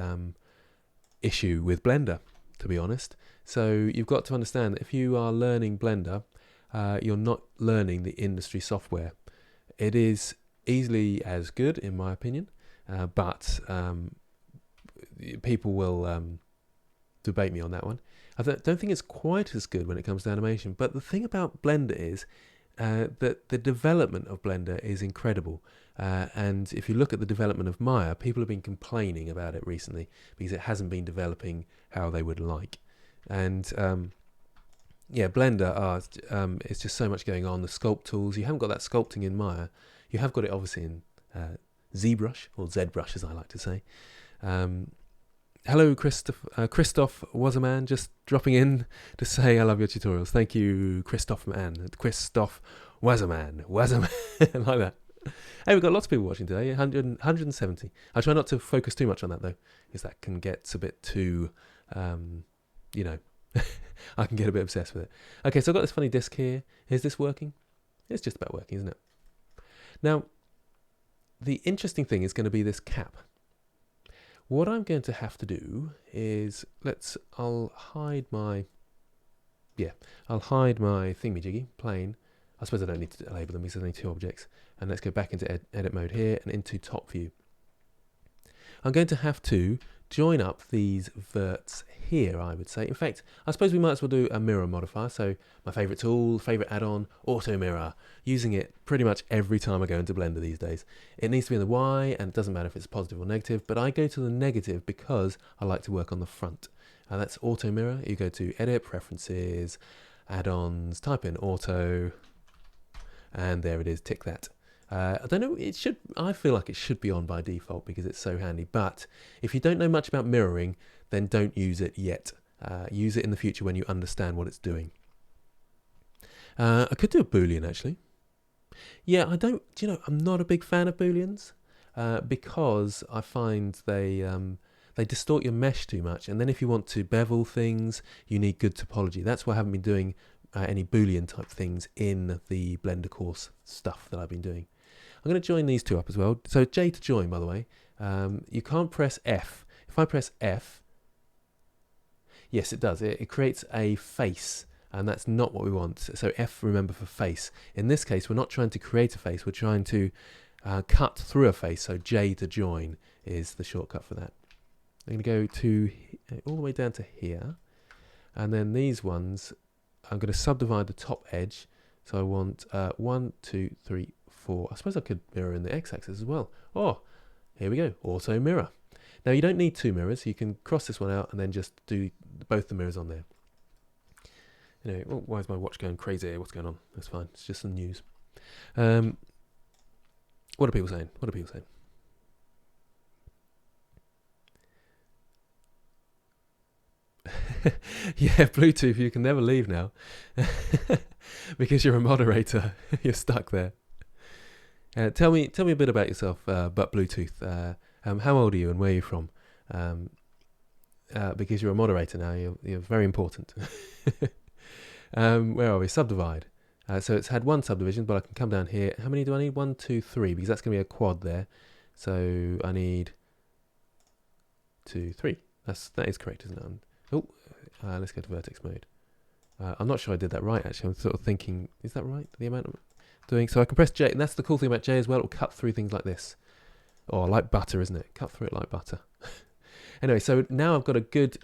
issue with Blender, to be honest. So you've got to understand that if you are learning Blender, you're not learning the industry software. It is easily as good, in my opinion, but people will debate me on that one. I don't think it's quite as good when it comes to animation, but the thing about Blender is that the development of Blender is incredible. And if you look at the development of Maya, people have been complaining about it recently because it hasn't been developing how they would like. And Blender, it's just so much going on. The sculpt tools, you haven't got that sculpting in Maya. You have got it obviously in ZBrush, or ZBrush as I like to say. Hello, Christoph was a man, just dropping in to say I love your tutorials. Thank you, Christoph man. Christoph was a man, like that. Hey, we've got lots of people watching today, 170. I try not to focus too much on that, though, because that can get a bit too, you know, I can get a bit obsessed with it. Okay, so I've got this funny disc here. Is this working? It's just about working, isn't it? Now, the interesting thing is going to be this cap. What I'm going to have to do is, I'll hide my thingamajiggy plane. I suppose I don't need to label them because there's only two objects. And let's go back into edit mode here and into top view. I'm going to have to join up these verts here, I would say. In fact, I suppose we might as well do a mirror modifier. So my favorite tool, favorite add-on, auto mirror. Using it pretty much every time I go into Blender these days. It needs to be in the Y, and it doesn't matter if it's positive or negative, but I go to the negative because I like to work on the front. That's auto mirror. You go to edit, preferences, add-ons, type in auto, and there it is, tick that. I don't know, I feel like it should be on by default because it's so handy, but if you don't know much about mirroring, then don't use it yet. Use it in the future when you understand what it's doing. I could do a Boolean actually. Yeah, I'm not a big fan of Booleans because I find they distort your mesh too much, and then if you want to bevel things, you need good topology. That's why I haven't been doing any Boolean type things in the Blender course stuff that I've been doing. I'm going to join these two up as well. So J to join, by the way. You can't press F. If I press F, yes, it does. It creates a face, and that's not what we want. So F, remember, for face. In this case, we're not trying to create a face. We're trying to cut through a face. So J to join is the shortcut for that. I'm going to go all the way down to here, and then these ones, I'm going to subdivide the top edge. So I want 1, 2, 3, 4. I suppose I could mirror in the x-axis as well. Oh, here we go, auto mirror. Now you don't need two mirrors. You can cross this one out and then just do both the mirrors on there. Why is my watch going crazy here? What's going on? That's fine. It's just some news. What are people saying? Yeah, Bluetooth, you can never leave now. Because you're a moderator. You're stuck there. Tell me a bit about yourself, but Bluetooth. How old are you and where are you from? Because you're a moderator now, you're very important. Where are we? Subdivide. So it's had one subdivision, but I can come down here. How many do I need? 1, 2, 3, because that's going to be a quad there. So I need 2, 3. That is correct, isn't it? Let's go to vertex mode. I'm not sure I did that right, actually. I'm sort of thinking, is that right? The amount I'm doing. So I can press J, and that's the cool thing about J as well. It'll cut through things like this. Oh, like butter, isn't it? Cut through it like butter. Anyway, so now I've got a good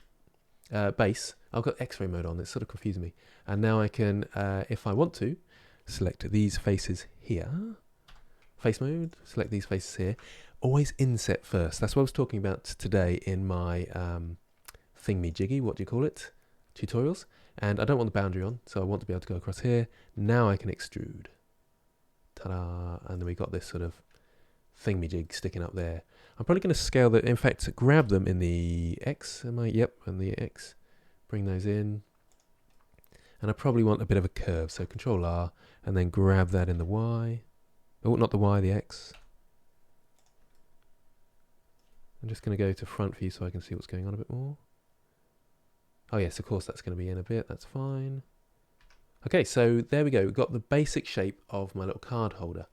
base. I've got X-ray mode on. It's sort of confusing me. And now I can, if I want to, select these faces here. Face mode. Select these faces here. Always inset first. That's what I was talking about today in my thingamajiggy, what do you call it? Tutorials. And I don't want the boundary on, so I want to be able to go across here. Now I can extrude. Ta-da! And then we got this sort of thingamajig sticking up there. I'm probably going to scale that. In fact, grab them in the X. Yep, in the X. Bring those in. And I probably want a bit of a curve. So Control R, and then grab that in the Y. Oh, not the Y, the X. I'm just going to go to front view so I can see what's going on a bit more. Oh yes, of course that's going to be in a bit. That's fine. Okay, so there we go. We've got the basic shape of my little card holder.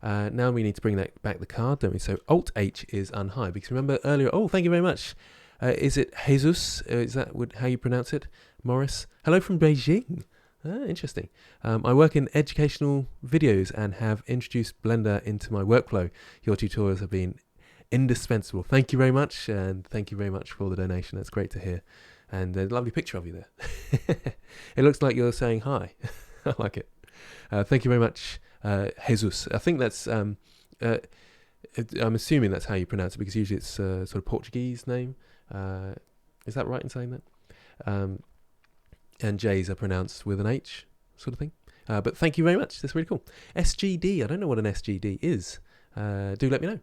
Now we need to bring that back the card, don't we? So Alt-H is unhide, because remember earlier, oh, thank you very much. Is it Jesus? Is that how you pronounce it? Morris? Hello from Beijing. Interesting. I work in educational videos and have introduced Blender into my workflow. Your tutorials have been indispensable. Thank you very much, and thank you very much for the donation. That's great to hear. And a lovely picture of you there. It looks like you're saying hi. I like it. Thank you very much, Jesus. I think that's, I'm assuming that's how you pronounce it, because usually it's a sort of Portuguese name. Is that right in saying that? And J's are pronounced with an H, sort of thing. But thank you very much. That's really cool. SGD. I don't know what an SGD is. Do let me know.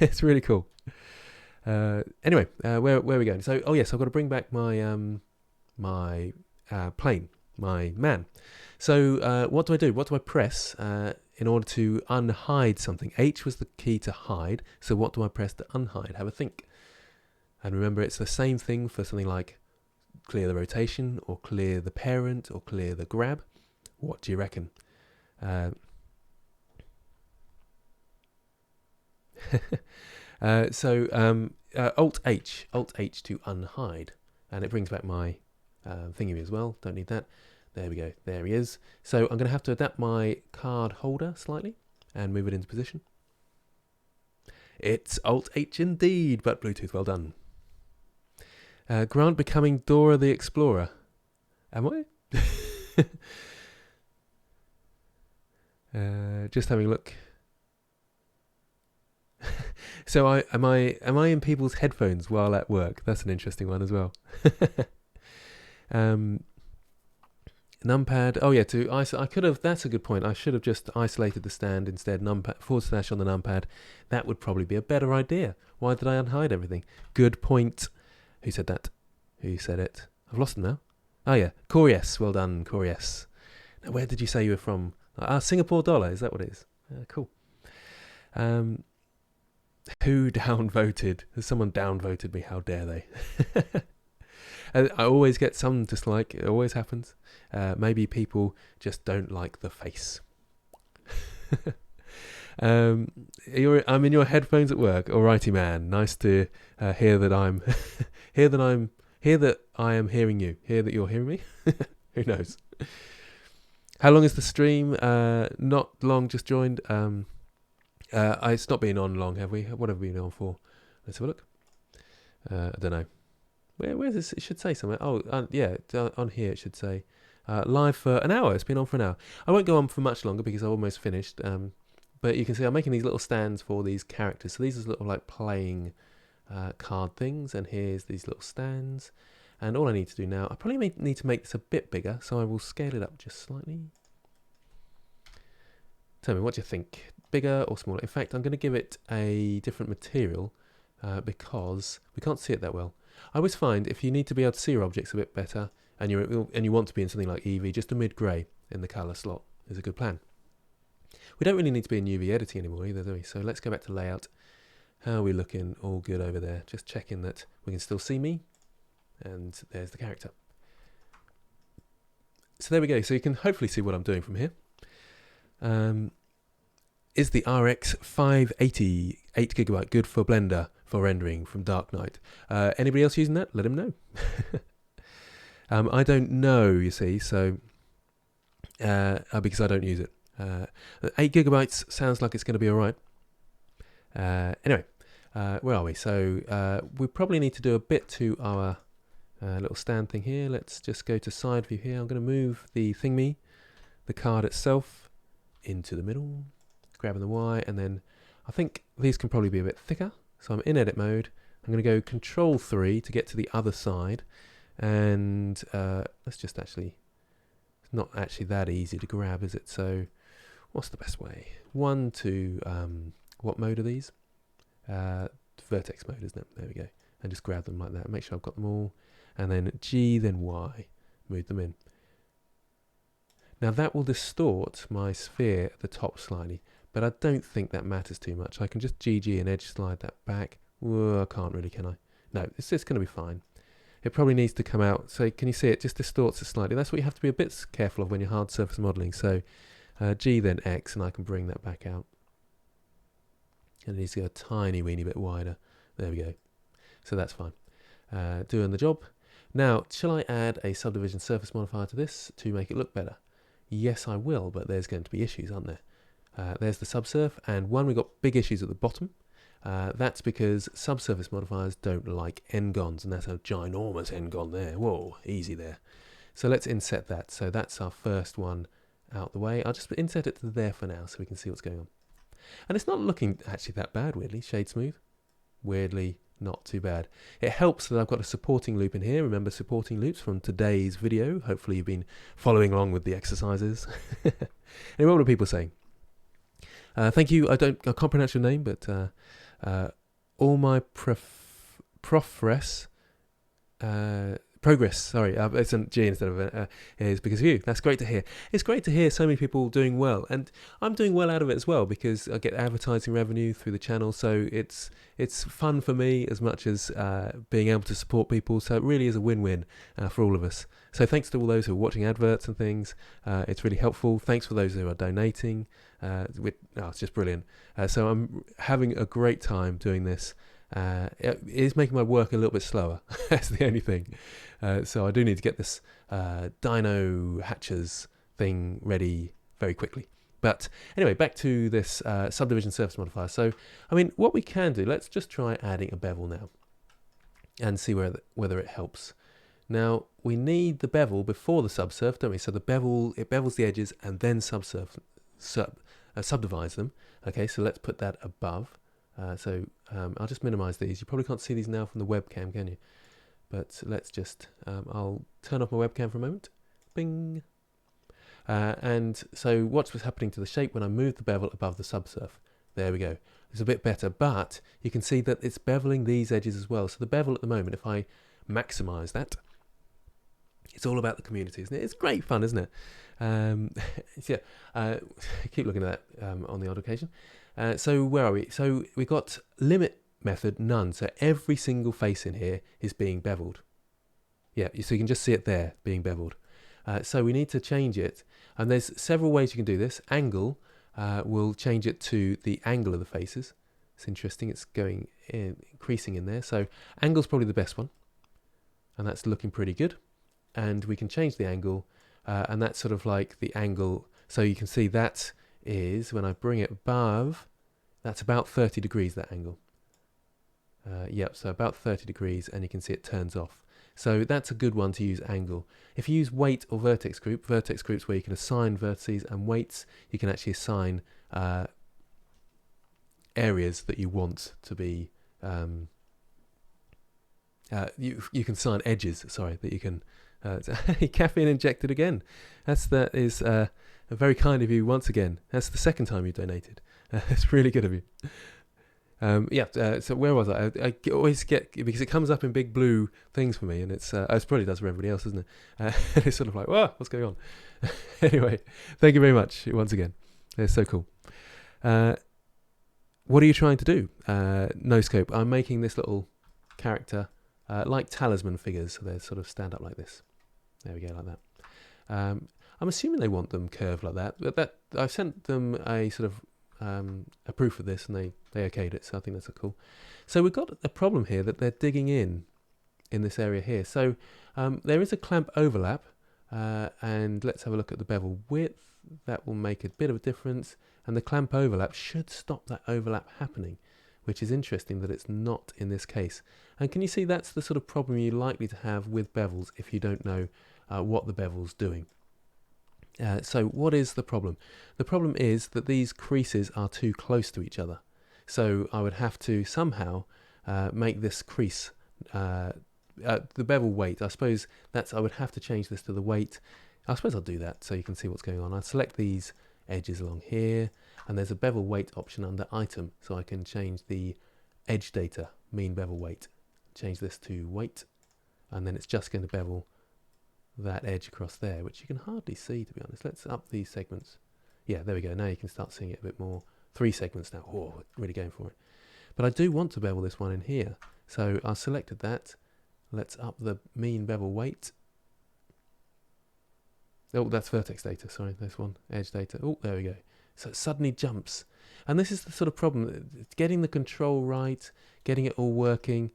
It's really cool. Anyway, where are we going? So, oh yes, I've got to bring back my my plane, my man. So what do I do? What do I press in order to unhide something? H was the key to hide. So what do I press to unhide? Have a think. And remember, it's the same thing for something like clear the rotation, or clear the parent, or clear the grab. What do you reckon? Alt H to unhide, and it brings back my thingy as well. Don't need that. There we go. There he is. So I'm going to have to adapt my card holder slightly and move it into position. It's Alt H indeed, but Bluetooth. Well done. Grant becoming Dora the Explorer. Am I? Just having a look. So am I in people's headphones while at work? That's an interesting one as well. Numpad. Oh yeah, to isolate. I could have. That's a good point. I should have just isolated the stand instead. Numpad / on the numpad. That would probably be a better idea. Why did I unhide everything? Good point. Who said that? Who said it? I've lost them now. Oh yeah, Corias. Well done, Corias. Now, where did you say you were from? Singapore dollar. Is that what it is? Cool. Who downvoted? Someone downvoted me. How dare they? I always get some dislike. It always happens. Maybe people just don't like the face. I'm in your headphones at work. Alrighty, man. Nice to hear that I'm hear that I am hearing you. Hear that you're hearing me. Who knows? How long is the stream? Not long. Just joined. It's not been on long, have we? What have we been on for? Let's have a look. I don't know. Where's this? It should say somewhere. Oh, yeah, on here it should say live for an hour. It's been on for an hour. I won't go on for much longer because I've almost finished. But you can see I'm making these little stands for these characters. So these are little like playing card things, and here's these little stands. And all I need to do now, I probably need to make this a bit bigger, so I will scale it up just slightly. Tell me, what do you think? Bigger or smaller? In fact, I'm going to give it a different material because we can't see it that well. I always find if you need to be able to see your objects a bit better, and you want to be in something like EV, just a mid-grey in the colour slot is a good plan. We don't really need to be in UV editing anymore either, do we? So let's go back to layout. How are we looking? All good over there. Just checking that we can still see me. And there's the character. So there we go. So you can hopefully see what I'm doing from here. Is the RX 580 8GB good for Blender for rendering from Dark Knight? Anybody else using that? Let him know. I don't know, you see, so because I don't use it. 8GB sounds like it's going to be all right. Anyway, where are we? So we probably need to do a bit to our little stand thing here. Let's just go to side view here. I'm going to move the thingy, the card itself, into the middle, grabbing the Y, and then I think these can probably be a bit thicker. So I'm in edit mode. I'm going to go Control 3 to get to the other side, and let's just actually, it's not actually that easy to grab, is it? So what's the best way? 1 to, what mode are these? Vertex mode, isn't it? There we go. And just grab them like that. Make sure I've got them all. And then G, then Y. Move them in. Now that will distort my sphere at the top slightly, but I don't think that matters too much. I can just GG and edge slide that back. Whoa, I can't really, can I? No, it's just going to be fine. It probably needs to come out. So can you see it just distorts it slightly? That's what you have to be a bit careful of when you're hard surface modeling. So G then X, and I can bring that back out. And it needs to go a tiny weeny bit wider. There we go. So that's fine. Doing the job. Now, shall I add a subdivision surface modifier to this to make it look better? Yes, I will, but there's going to be issues, aren't there? There's the subsurf, and one, we've got big issues at the bottom. That's because subsurface modifiers don't like n-gons, and that's a ginormous n-gon there. Whoa, easy there. So let's inset that. So that's our first one out the way. I'll just insert it to there for now so we can see what's going on. And it's not looking actually that bad, weirdly. Shade smooth. Weirdly, not too bad. It helps that I've got a supporting loop in here. Remember supporting loops from today's video. Hopefully you've been following along with the exercises. Anyway, what are people saying? Thank you. I can't pronounce your name, but all my progress. Progress, sorry, it's a G instead of a is because of you. That's great to hear. It's great to hear so many people doing well, and I'm doing well out of it as well because I get advertising revenue through the channel, so it's fun for me as much as being able to support people, so it really is a win-win for all of us. So thanks to all those who are watching adverts and things. It's really helpful. Thanks for those who are donating. It's just brilliant. So I'm having a great time doing this. It is making my work a little bit slower. That's the only thing. So I do need to get this Dino Hatchers thing ready very quickly. But anyway, back to this subdivision surface modifier. So, I mean, what we can do, let's just try adding a bevel now and see whether it helps. Now, we need the bevel before the subsurf, don't we? So the bevel, it bevels the edges and then subdivides them. Okay, so let's put that above. I'll just minimize these. You probably can't see these now from the webcam, can you? But let's just, I'll turn off my webcam for a moment. Bing. And so what's happening to the shape when I move the bevel above the subsurf? There we go. It's a bit better, but you can see that it's beveling these edges as well. So the bevel at the moment, if I maximize that, it's all about the community, isn't it? It's great fun, isn't it? Keep looking at that on the odd occasion. So where are we? So we got limit method none. So every single face in here is being beveled. Yeah, so you can just see it there being beveled. So we need to change it. And there's several ways you can do this. Angle will change it to the angle of the faces. It's interesting. It's going increasing in there. So angle's probably the best one. And that's looking pretty good. And we can change the angle. And that's sort of like the angle. So you can see that is, when I bring it above, that's about 30 degrees, that angle. Yep, so about 30 degrees, and you can see it turns off. So that's a good one to use angle. If you use weight or vertex groups where you can assign vertices, and weights, you can actually assign areas that you want to be, you can assign edges, sorry, that you can, caffeine injected again. That is very kind of you once again. That's the second time you donated. It's really good of you. So where was I? I always get, because it comes up in big blue things for me, and it probably does for everybody else, isn't it? It's sort of like, whoa, what's going on? Anyway, thank you very much once again. It's so cool. What are you trying to do? No scope. I'm making this little character like talisman figures, so they sort of stand up like this. There we go, like that. I'm assuming they want them curved like that, but I've sent them a sort of a proof of this, and they okayed it, so I think that's cool. So we've got a problem here that they're digging in this area here. So there is a clamp overlap, and let's have a look at the bevel width. That will make a bit of a difference, and the clamp overlap should stop that overlap happening, which is interesting that it's not in this case. And can you see that's the sort of problem you're likely to have with bevels if you don't know what the bevel's doing. So what is the problem? The problem is that these creases are too close to each other. So I would have to somehow make this crease, the bevel weight, I suppose I would have to change this to the weight. I suppose I'll do that so you can see what's going on. I'll select these edges along here, and there's a bevel weight option under item, so I can change the edge data, mean bevel weight. Change this to weight, and then it's just going to bevel that edge across there, which you can hardly see, to be honest. Let's up these segments. Yeah, there we go. Now you can start seeing it a bit more. 3 segments now. Oh, really going for it. But I do want to bevel this one in here. So I selected that. Let's up the mean bevel weight. Oh, that's vertex data. Sorry, this one. Edge data. Oh, there we go. So it suddenly jumps. And this is the sort of problem. Getting the control right, getting it all working.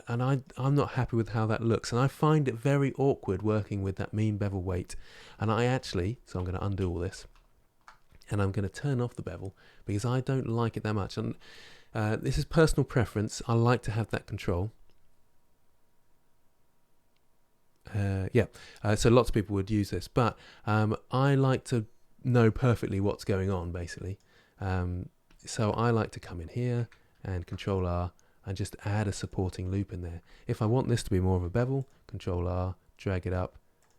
And I'm not happy with how that looks. And I find it very awkward working with that mean bevel weight. And so I'm going to undo all this. And I'm going to turn off the bevel because I don't like it that much. And this is personal preference. I like to have that control. So lots of people would use this. But I like to know perfectly what's going on, basically. So I like to come in here and Control R. And just add a supporting loop in there. If I want this to be more of a bevel, Control R, drag it up,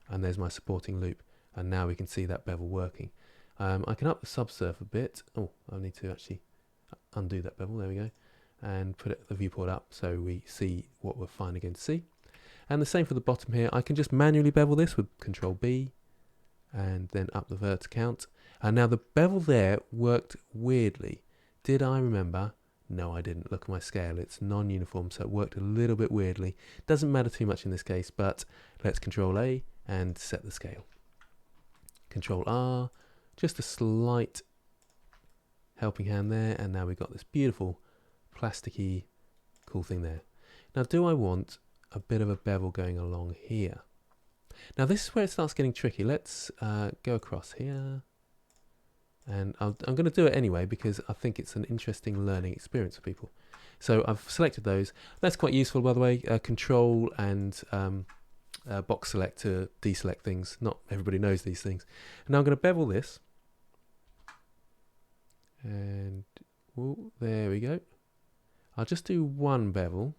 and there's my supporting loop. And now we can see that bevel working. I can up the subsurf a bit. Oh, I need to actually undo that bevel. There we go. and put the viewport up so we see what we're finally going to see. And the same for the bottom here. I can just manually bevel this with Control B and then up the vertex count. And now the bevel there worked weirdly. Did I remember? No, I didn't. Look at my scale. It's non-uniform, so it worked a little bit weirdly. Doesn't matter too much in this case, but let's Control A and set the scale. Control R, just a slight helping hand there, and now we've got this beautiful plasticky cool thing there. Now, do I want a bit of a bevel going along here? Now, this is where it starts getting tricky. Let's go across here. And I'm going to do it anyway because I think it's an interesting learning experience for people. So I've selected those. That's quite useful, by the way. Control and box select to deselect things. Not everybody knows these things. And now I'm going to bevel this. And whoa, there we go. I'll just do one bevel.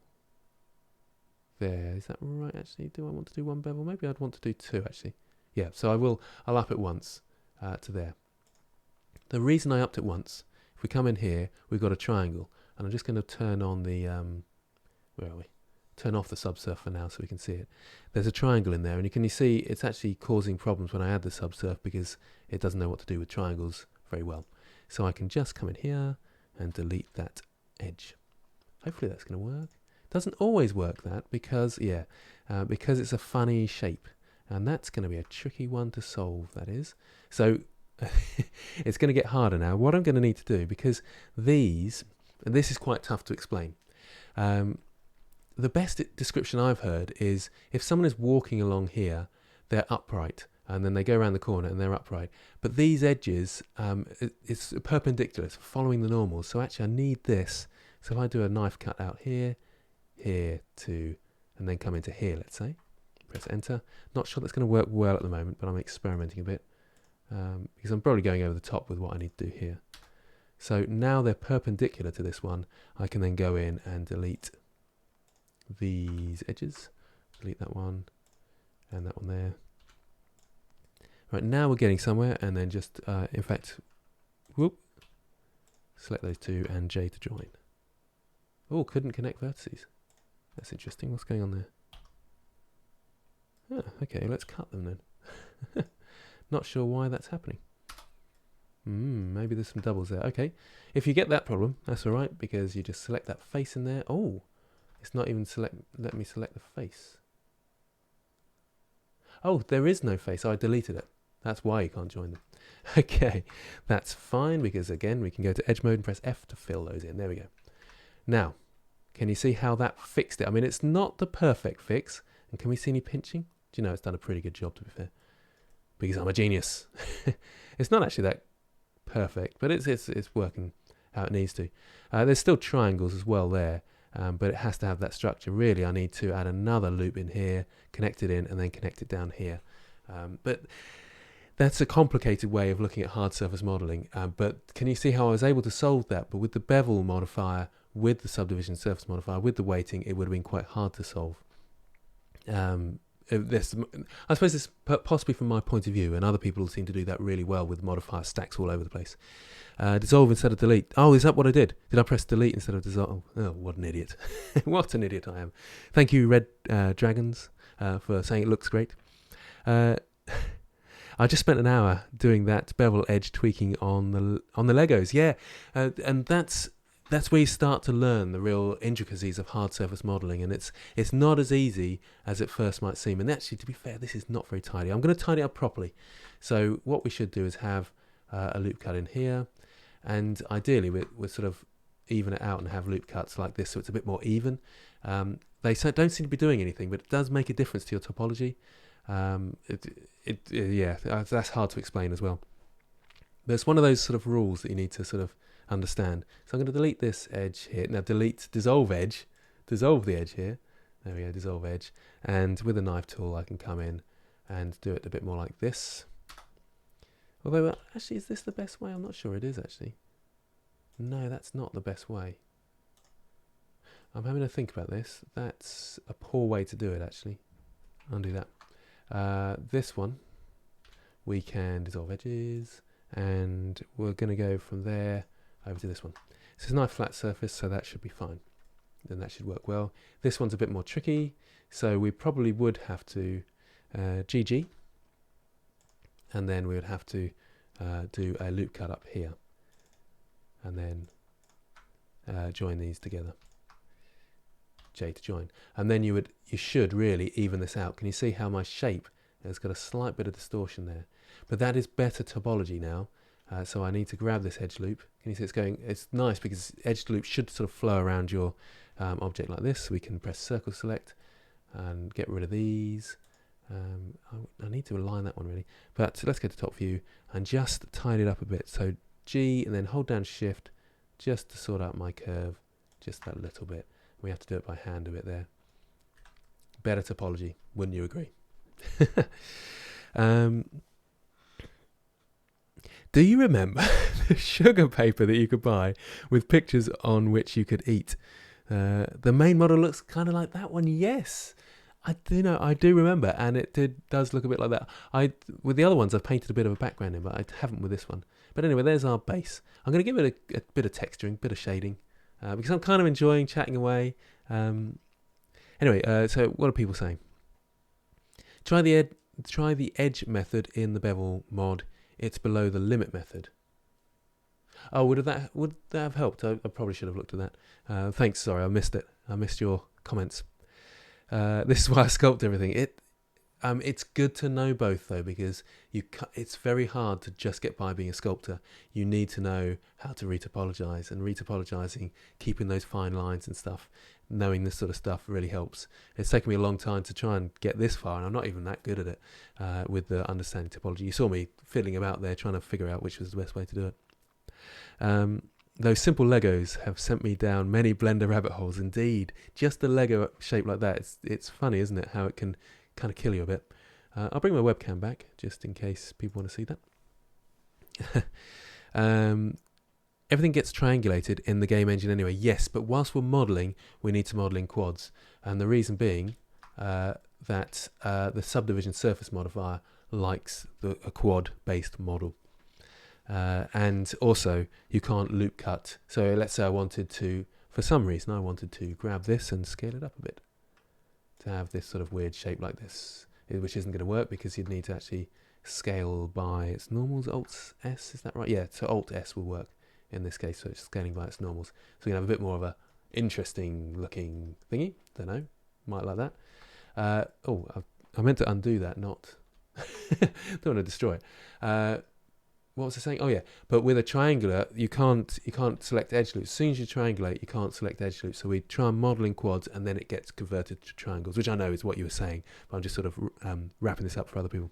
There, is that right actually? Do I want to do one bevel? Maybe I'd want to do two actually. Yeah, so I'll up it once to there. The reason I upped it once, if we come in here, we've got a triangle, and I'm just going to turn on the, where are we? Turn off the subsurf for now so we can see it. There's a triangle in there, and you see it's actually causing problems when I add the subsurf because it doesn't know what to do with triangles very well. So I can just come in here and delete that edge. Hopefully that's going to work. Doesn't always work that because, yeah, because it's a funny shape, and that's going to be a tricky one to solve, that is. So it's going to get harder now. What I'm going to need to do, because these, and this is quite tough to explain, the best description I've heard is if someone is walking along here, they're upright, and then they go around the corner and they're upright. But these edges, it's perpendicular, it's following the normals. So actually I need this. So if I do a knife cut out here, here, to, and then come into here, let's say, press enter. Not sure that's going to work well at the moment, but I'm experimenting a bit. Because I'm probably going over the top with what I need to do here. So now they're perpendicular to this one. I can then go in and delete these edges. Delete that one and that one there. Right, now we're getting somewhere, and then just, in fact, whoop, select those two and J to join. Oh, couldn't connect vertices. That's interesting. What's going on there? Ah, okay, let's cut them then. Not sure why that's happening. Maybe there's some doubles there. Okay, if you get that problem, that's all right, because you just select that face in there. Oh, it's not even let me select the face. Oh, there is no face. I deleted it. That's why you can't join them. Okay, that's fine, because again, we can go to edge mode and press F to fill those in. There we go. Now, can you see how that fixed it? I mean, it's not the perfect fix. And can we see any pinching? Do you know, it's done a pretty good job, to be fair. Because I'm a genius. It's not actually that perfect, but it's working how it needs to. There's still triangles as well there, but it has to have that structure. Really, I need to add another loop in here, connect it in, and then connect it down here. But that's a complicated way of looking at hard surface modeling. But can you see how I was able to solve that? But with the bevel modifier, with the subdivision surface modifier, with the weighting, it would have been quite hard to solve. I suppose it's possibly from my point of view, and other people seem to do that really well with modifier stacks all over the place. Dissolve instead of delete. Oh, is that what I did? Did I press delete instead of dissolve? Oh, what an idiot. What an idiot I am. Thank you, Red Dragons, for saying it looks great. I just spent an hour doing that bevel edge tweaking on the Legos. Yeah, and that's where you start to learn the real intricacies of hard surface modeling, and it's not as easy as it first might seem. And actually, to be fair, this is not very tidy. I'm going to tidy it up properly. So what we should do is have a loop cut in here, and ideally we'll sort of even it out and have loop cuts like this, so it's a bit more even. They don't seem to be doing anything, but it does make a difference to your topology. Yeah, that's hard to explain as well. But it's one of those sort of rules that you need to sort of understand. So I'm going to delete this edge here. Now dissolve edge, dissolve the edge here. There we go, dissolve edge. And with a knife tool, I can come in and do it a bit more like this. Although, actually, is this the best way? I'm not sure it is, actually. No, that's not the best way. I'm having to think about this. That's a poor way to do it, actually. Undo that. This one, we can dissolve edges, and we're going to go from there over to this one. So it's a nice flat surface, so that should be fine. Then that should work well. This one's a bit more tricky, so we probably would have to GG, and then we would have to do a loop cut up here, and then join these together. J to join, and then you should really even this out. Can you see how my shape has got a slight bit of distortion there? But that is better topology now. So I need to grab this edge loop. Can you see it's going? It's nice because edge loop should sort of flow around your object like this. So we can press circle select and get rid of these. I need to align that one really, but let's go to top view and just tidy it up a bit. So G and then hold down shift just to sort out my curve, just that little bit. We have to do it by hand a bit there. Better topology, wouldn't you agree? Do you remember the sugar paper that you could buy with pictures on which you could eat? The main model looks kind of like that one. Yes, I do remember, and it does look a bit like that. With the other ones, I've painted a bit of a background in, but I haven't with this one. But anyway, there's our base. I'm going to give it a bit of texturing, bit of shading, because I'm kind of enjoying chatting away. Anyway, so what are people saying? Try the edge method in the bevel mod. It's below the limit method. Oh, would that have helped? I probably should have looked at that. Thanks. Sorry, I missed it. I missed your comments. This is why I sculpt everything. It's good to know both though, because it's very hard to just get by being a sculptor. You need to know how to retopologize, and retopologizing, keeping those fine lines and stuff, knowing this sort of stuff really helps. It's taken me a long time to try and get this far, and I'm not even that good at it with the understanding topology. You saw me fiddling about there trying to figure out which was the best way to do it. Those simple Legos have sent me down many Blender rabbit holes indeed. Just a Lego shape like that, it's funny, isn't it, how it can kind of kill you a bit. I'll bring my webcam back just in case people want to see that. Everything gets triangulated in the game engine anyway. Yes, but whilst we're modeling, we need to model in quads, and the reason being that the subdivision surface modifier likes a quad based model. And also you can't loop cut. So let's say I wanted to, for some reason I wanted to grab this and scale it up a bit to have this sort of weird shape like this, which isn't going to work because you'd need to actually scale by its normals. Alt S, is that right? Yeah, so Alt S will work in this case, so it's scaling by its normals. So you can have a bit more of a interesting looking thingy. Don't know, might like that. I meant to undo that, not don't want to destroy it. What was I saying? Oh yeah, but with a triangular, you can't select edge loops. As soon as you triangulate, you can't select edge loops. So we try and model in quads, and then it gets converted to triangles, which I know is what you were saying, but I'm just sort of wrapping this up for other people.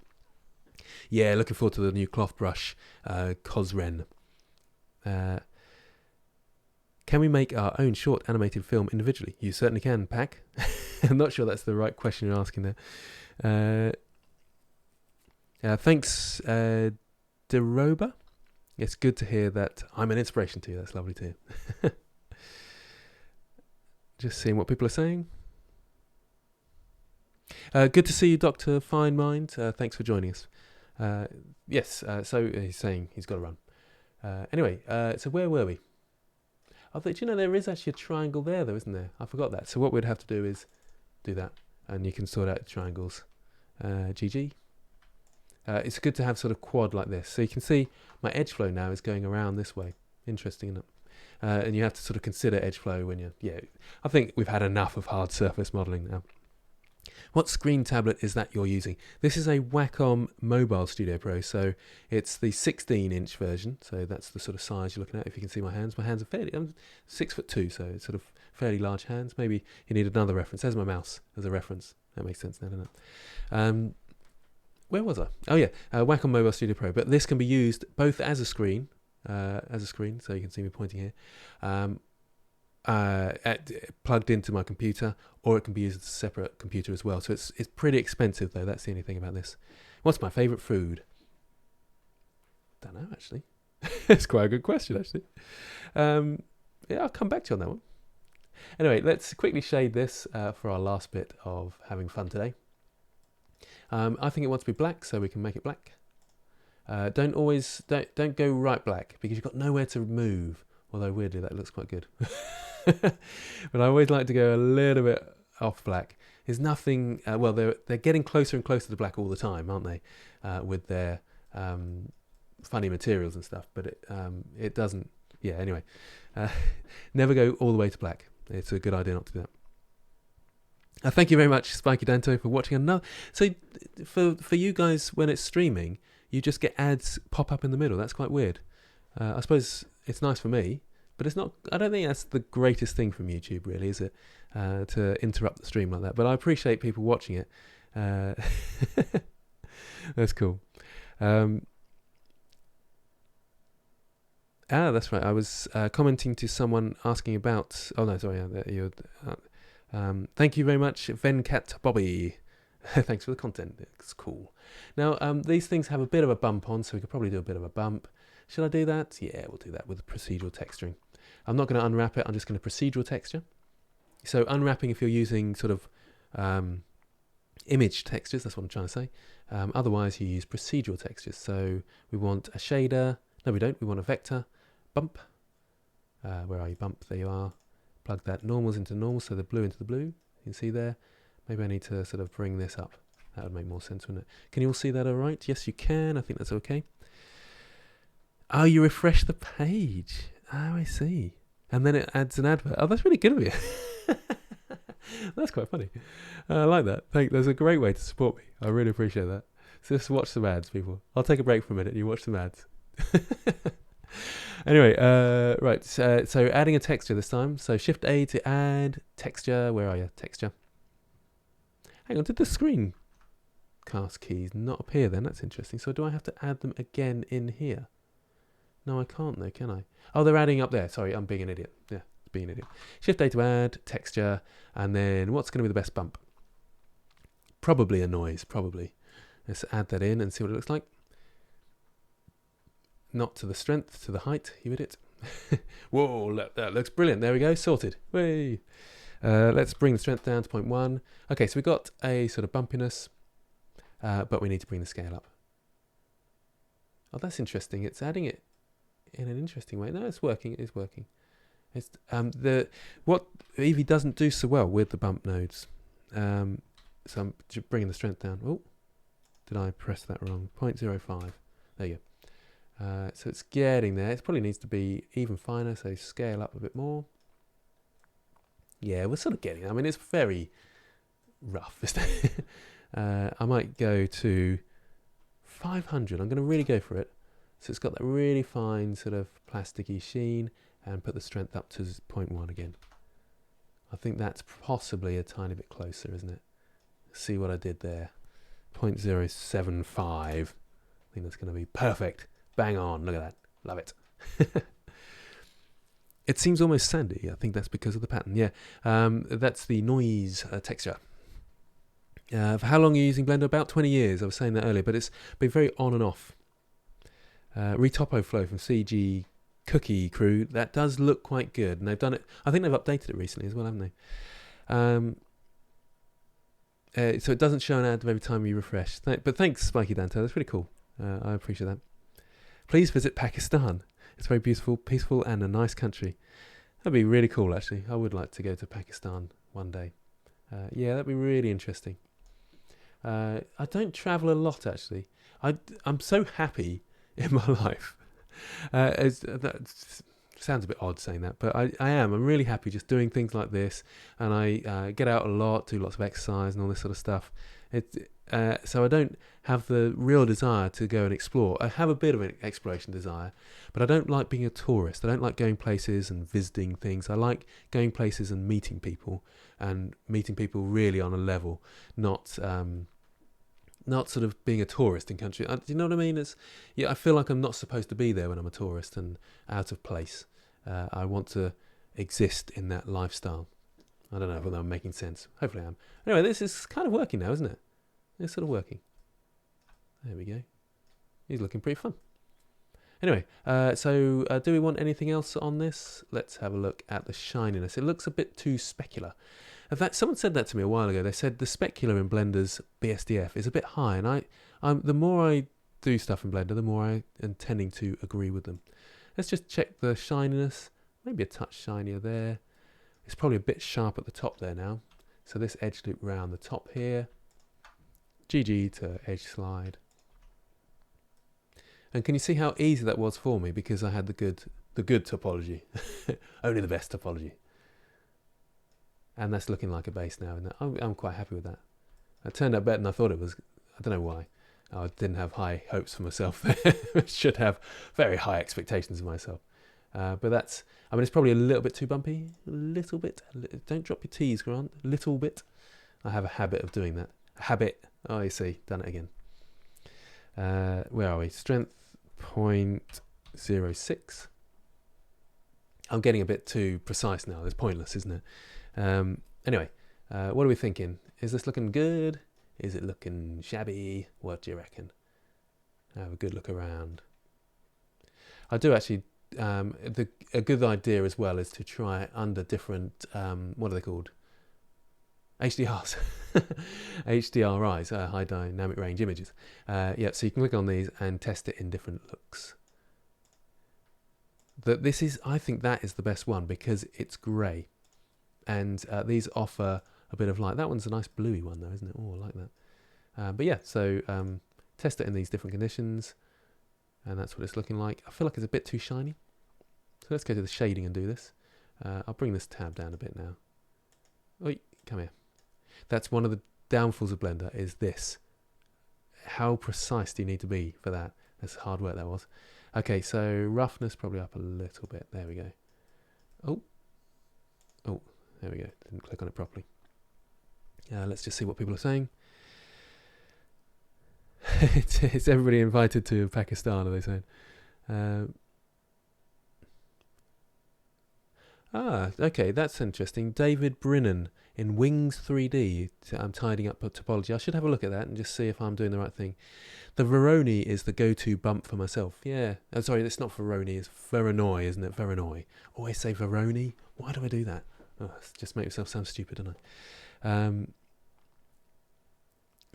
Yeah, looking forward to the new cloth brush, Cosren. Can we make our own short animated film individually? You certainly can, Pack. I'm not sure that's the right question you're asking there. Thanks, Deroba. It's good to hear that I'm an inspiration to you. That's lovely to hear. Just seeing what people are saying. Good to see you, Dr. Fine Mind. Thanks for joining us. Yes, so he's saying he's got to run. Anyway, so where were we? I thought, there is actually a triangle there, though, isn't there? I forgot that. So what we'd have to do is do that, and you can sort out the triangles. GG. It's good to have sort of quad like this. So you can see my edge flow now is going around this way. Interesting, isn't it? And you have to sort of consider edge flow when you're... Yeah, I think we've had enough of hard surface modelling now. What screen tablet is that you're using? This is a Wacom Mobile Studio Pro, so it's the 16-inch version. So that's the sort of size you're looking at. If you can see my hands are fairly... I'm 6'2", so it's sort of fairly large hands. Maybe you need another reference. There's my mouse as a reference. That makes sense now, doesn't it? Where was I? Oh yeah, Wacom Mobile Studio Pro. But this can be used both as a screen, so you can see me pointing here, plugged into my computer, or it can be used as a separate computer as well. So it's pretty expensive though. That's the only thing about this. What's my favourite food? Don't know actually. It's quite a good question actually. Yeah, I'll come back to you on that one. Anyway, let's quickly shade this for our last bit of having fun today. I think it wants to be black, so we can make it black. Don't go right black because you've got nowhere to move Although weirdly that looks quite good. But I always like to go a little bit off black. There's nothing. Well, they're getting closer and closer to black all the time, aren't they? With their funny materials and stuff. But it doesn't. Yeah. Anyway, never go all the way to black. It's a good idea not to do that. Thank you very much, Spiky Danto, for watching another. So for you guys, when it's streaming, you just get ads pop up in the middle. That's quite weird. I suppose it's nice for me, but it's not. I don't think that's the greatest thing from YouTube, really, is it? To interrupt the stream like that. But I appreciate people watching it. That's cool. That's right. I was commenting to someone asking about. Oh no, sorry. Thank you very much, Venkat Bobby. Thanks for the content. It's cool. Now, these things have a bit of a bump on, so we could probably do a bit of a bump. Should I do that? Yeah, we'll do that with procedural texturing. I'm not going to unwrap it. I'm just going to procedural texture. So unwrapping, if you're using sort of image textures, that's what I'm trying to say. Otherwise, you use procedural textures. So we want a shader. No, we don't. We want a vector. Bump. Where are you? Bump. There you are. Plug that normals into normals, so the blue into the blue. You can see there. Maybe I need to sort of bring this up. That would make more sense, wouldn't it? Can you all see that all right? Yes, you can. I think that's okay. Oh, you refresh the page. Oh, I see. And then it adds an advert. Oh, that's really good of you. That's quite funny. I like that. That's a great way to support me. I really appreciate that. So just watch some ads, people. I'll take a break for a minute and you watch some ads. Anyway, right. So adding a texture this time. So Shift A to add texture. Where are you? Texture. Hang on. Did the screencast keys not appear then? That's interesting. So do I have to add them again in here? No, I can't though, can I? Oh, they're adding up there. Sorry, I'm being an idiot. Yeah, being an idiot. Shift A to add, texture, and then what's going to be the best bump? Probably a noise, probably. Let's add that in and see what it looks like. Not to the strength, to the height, you idiot. Whoa, that looks brilliant. There we go, sorted. Whey! Let's bring the strength down to 0.1. Okay, so we've got a sort of bumpiness, but we need to bring the scale up. Oh, that's interesting. It's adding it in an interesting way. No, it's working. It is working. It's what Eevee doesn't do so well with the bump nodes. So I'm bringing the strength down. Oh, did I press that wrong? 0.05. There you go. So it's getting there. It probably needs to be even finer. So scale up a bit more. Yeah, we're sort of getting there. I mean, it's very rough, isn't it? I might go to 500. I'm going to really go for it. So it's got that really fine sort of plasticky sheen, and put the strength up to 0.1 again. I think that's possibly a tiny bit closer, isn't it? See what I did there. 0.075. I think that's going to be perfect. Bang on. Look at that. Love it. It seems almost sandy. I think that's because of the pattern. Yeah. That's the noise texture. For how long are you using Blender? About 20 years. I was saying that earlier, but it's been very on and off. Retopo Flow from CG Cookie Crew. That does look quite good, and they've done it. I think they've updated it recently as well, haven't they? So it doesn't show an ad every time you refresh. But thanks, Spiky Danto. That's really cool. I appreciate that. Please visit Pakistan. It's very beautiful, peaceful, and a nice country. That'd be really cool, actually. I would like to go to Pakistan one day. Yeah, that'd be really interesting. I don't travel a lot, actually. I'm so happy in my life. That sounds a bit odd saying that, but I am. I'm really happy just doing things like this, and I get out a lot, do lots of exercise and all this sort of stuff. So I don't have the real desire to go and explore. I have a bit of an exploration desire, but I don't like being a tourist. I don't like going places and visiting things. I like going places and meeting people really on a level, not sort of being a tourist in country. Do you know what I mean? I feel like I'm not supposed to be there when I'm a tourist and out of place. I want to exist in that lifestyle. I don't know whether I'm making sense. Hopefully I am. Anyway, this is kind of working now, isn't it? It's sort of working. There we go. He's looking pretty fun. Anyway, so do we want anything else on this? Let's have a look at the shininess. It looks a bit too specular. In fact, someone said that to me a while ago. They said the specular in Blender's BSDF is a bit high, and the more I do stuff in Blender, the more I am tending to agree with them. Let's just check the shininess. maybe a touch shinier there. It's probably a bit sharp at the top there now. So this edge loop round the top here. GG to edge slide. And can you see how easy that was for me because I had the good topology. Only the best topology. And that's looking like a base now, and I'm quite happy with that. It turned out better than I thought it was. I don't know why. I didn't have high hopes for myself there. I should have very high expectations of myself. But that's, I mean, it's probably a little bit too bumpy. A little bit. Don't drop your T's, Grant. A little bit. I have a habit of doing that. A habit. Oh, you see. Done it again. Where are we? Strength 0.06. I'm getting a bit too precise now. It's pointless, isn't it? Anyway, what are we thinking? Is this looking good? Is it looking shabby? What do you reckon? Have a good look around. I do actually, a good idea as well is to try it under different, what are they called? HDRs. HDRIs, high dynamic range images. Yeah, so you can click on these and test it in different looks. This is, I think that is the best one because it's grey. And these offer a bit of light. That one's a nice bluey one though, isn't it? Oh, I like that. But yeah, so test it in these different conditions. And that's what it's looking like. I feel like it's a bit too shiny. So let's go to the shading and do this. I'll bring this tab down a bit now. Oi, come here. That's one of the downfalls of Blender is this. How precise do you need to be for that? That's hard work that was. Okay, so roughness probably up a little bit. There we go. Oh. There we go. Didn't click on it properly. Let's just see what people are saying. It's everybody invited to Pakistan, are they saying? Okay, that's interesting. David Brinnan in Wings 3D. I'm tidying up Topology. I should have a look at that and just see if I'm doing the right thing. The Veroni is the go-to bump for myself. Yeah. Oh, sorry, it's not Veroni. It's Veronoi, isn't it? Veronoi. Always say Veroni. Why do I do that? Oh, just make yourself sound stupid, don't I?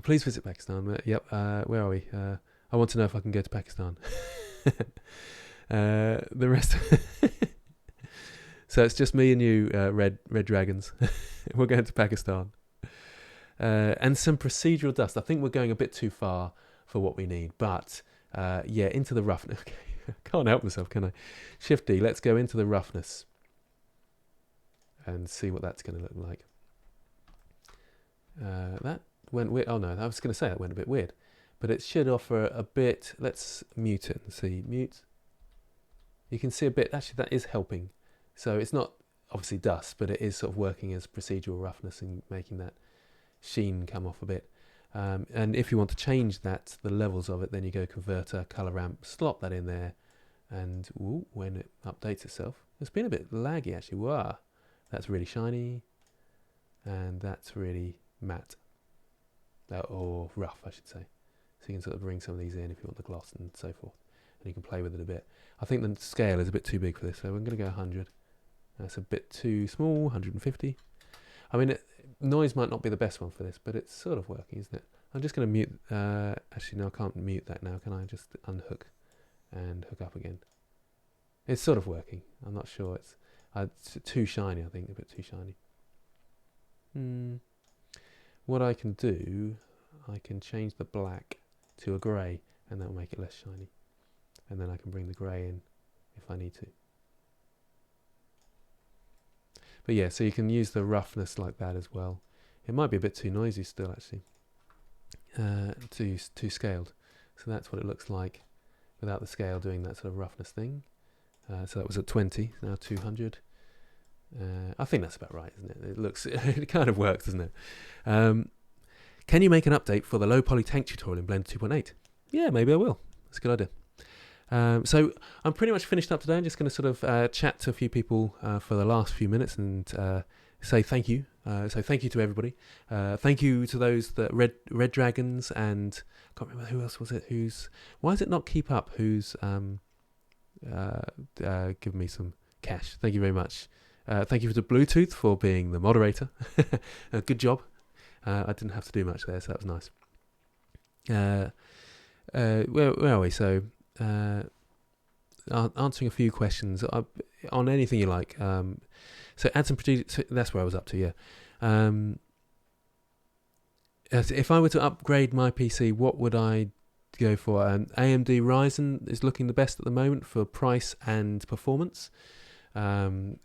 Please visit Pakistan. Yep. Where are we? I want to know if I can go to Pakistan. The rest. So it's just me and you, red dragons. We're going to Pakistan. And some procedural dust. I think we're going a bit too far for what we need. But yeah, into the roughness. Okay. I can't help myself, can I? Shift D. Let's go into the roughness. And see what that's going to look like. That went weird. Oh no, I was going to say that went a bit weird. But it should offer a bit. Let's mute it and see. Mute. You can see a bit. Actually, that is helping. So it's not obviously dust, but it is sort of working as procedural roughness and making that sheen come off a bit. And if you want to change that, the levels of it, then you go converter, color ramp, slot that in there. And ooh, when it updates itself, it's been a bit laggy actually. Wow. That's really shiny, and that's really matte, or rough, I should say. So you can sort of bring some of these in if you want the gloss and so forth, and you can play with it a bit. I think the scale is a bit too big for this, so we're going to go 100. That's a bit too small, 150. I mean, noise might not be the best one for this, but it's sort of working, isn't it? I'm just going to mute, actually no, I can't mute that now, can I? Just unhook and hook up again. It's sort of working, I'm not sure. It's too shiny, I think, a bit too shiny. What I can do, I can change the black to a grey, and that will make it less shiny. And then I can bring the grey in if I need to. But yeah, so you can use the roughness like that as well. It might be a bit too noisy still, actually. Too scaled. So that's what it looks like without the scale doing that sort of roughness thing. So that was at 20, now 200. I think that's about right, isn't it? It looks, it kind of works, doesn't it? Can you make an update for the low poly tank tutorial in Blender 2.8? Yeah, maybe I will. That's a good idea. So I'm pretty much finished up today. I'm just going to sort of chat to a few people for the last few minutes and say thank you. So thank you to everybody. Thank you to those that Red Dragons and I can't remember who else was it. Why is it not Keep Up? Who's give me some cash. Thank you very much. Thank you to Bluetooth for being the moderator. Good job. I didn't have to do much there, so that was nice. Where are we? So answering a few questions. on anything you like. So add some produce. That's where I was up to. Yeah. If I were to upgrade my PC, what would I go for? AMD Ryzen is looking the best at the moment for price and performance, and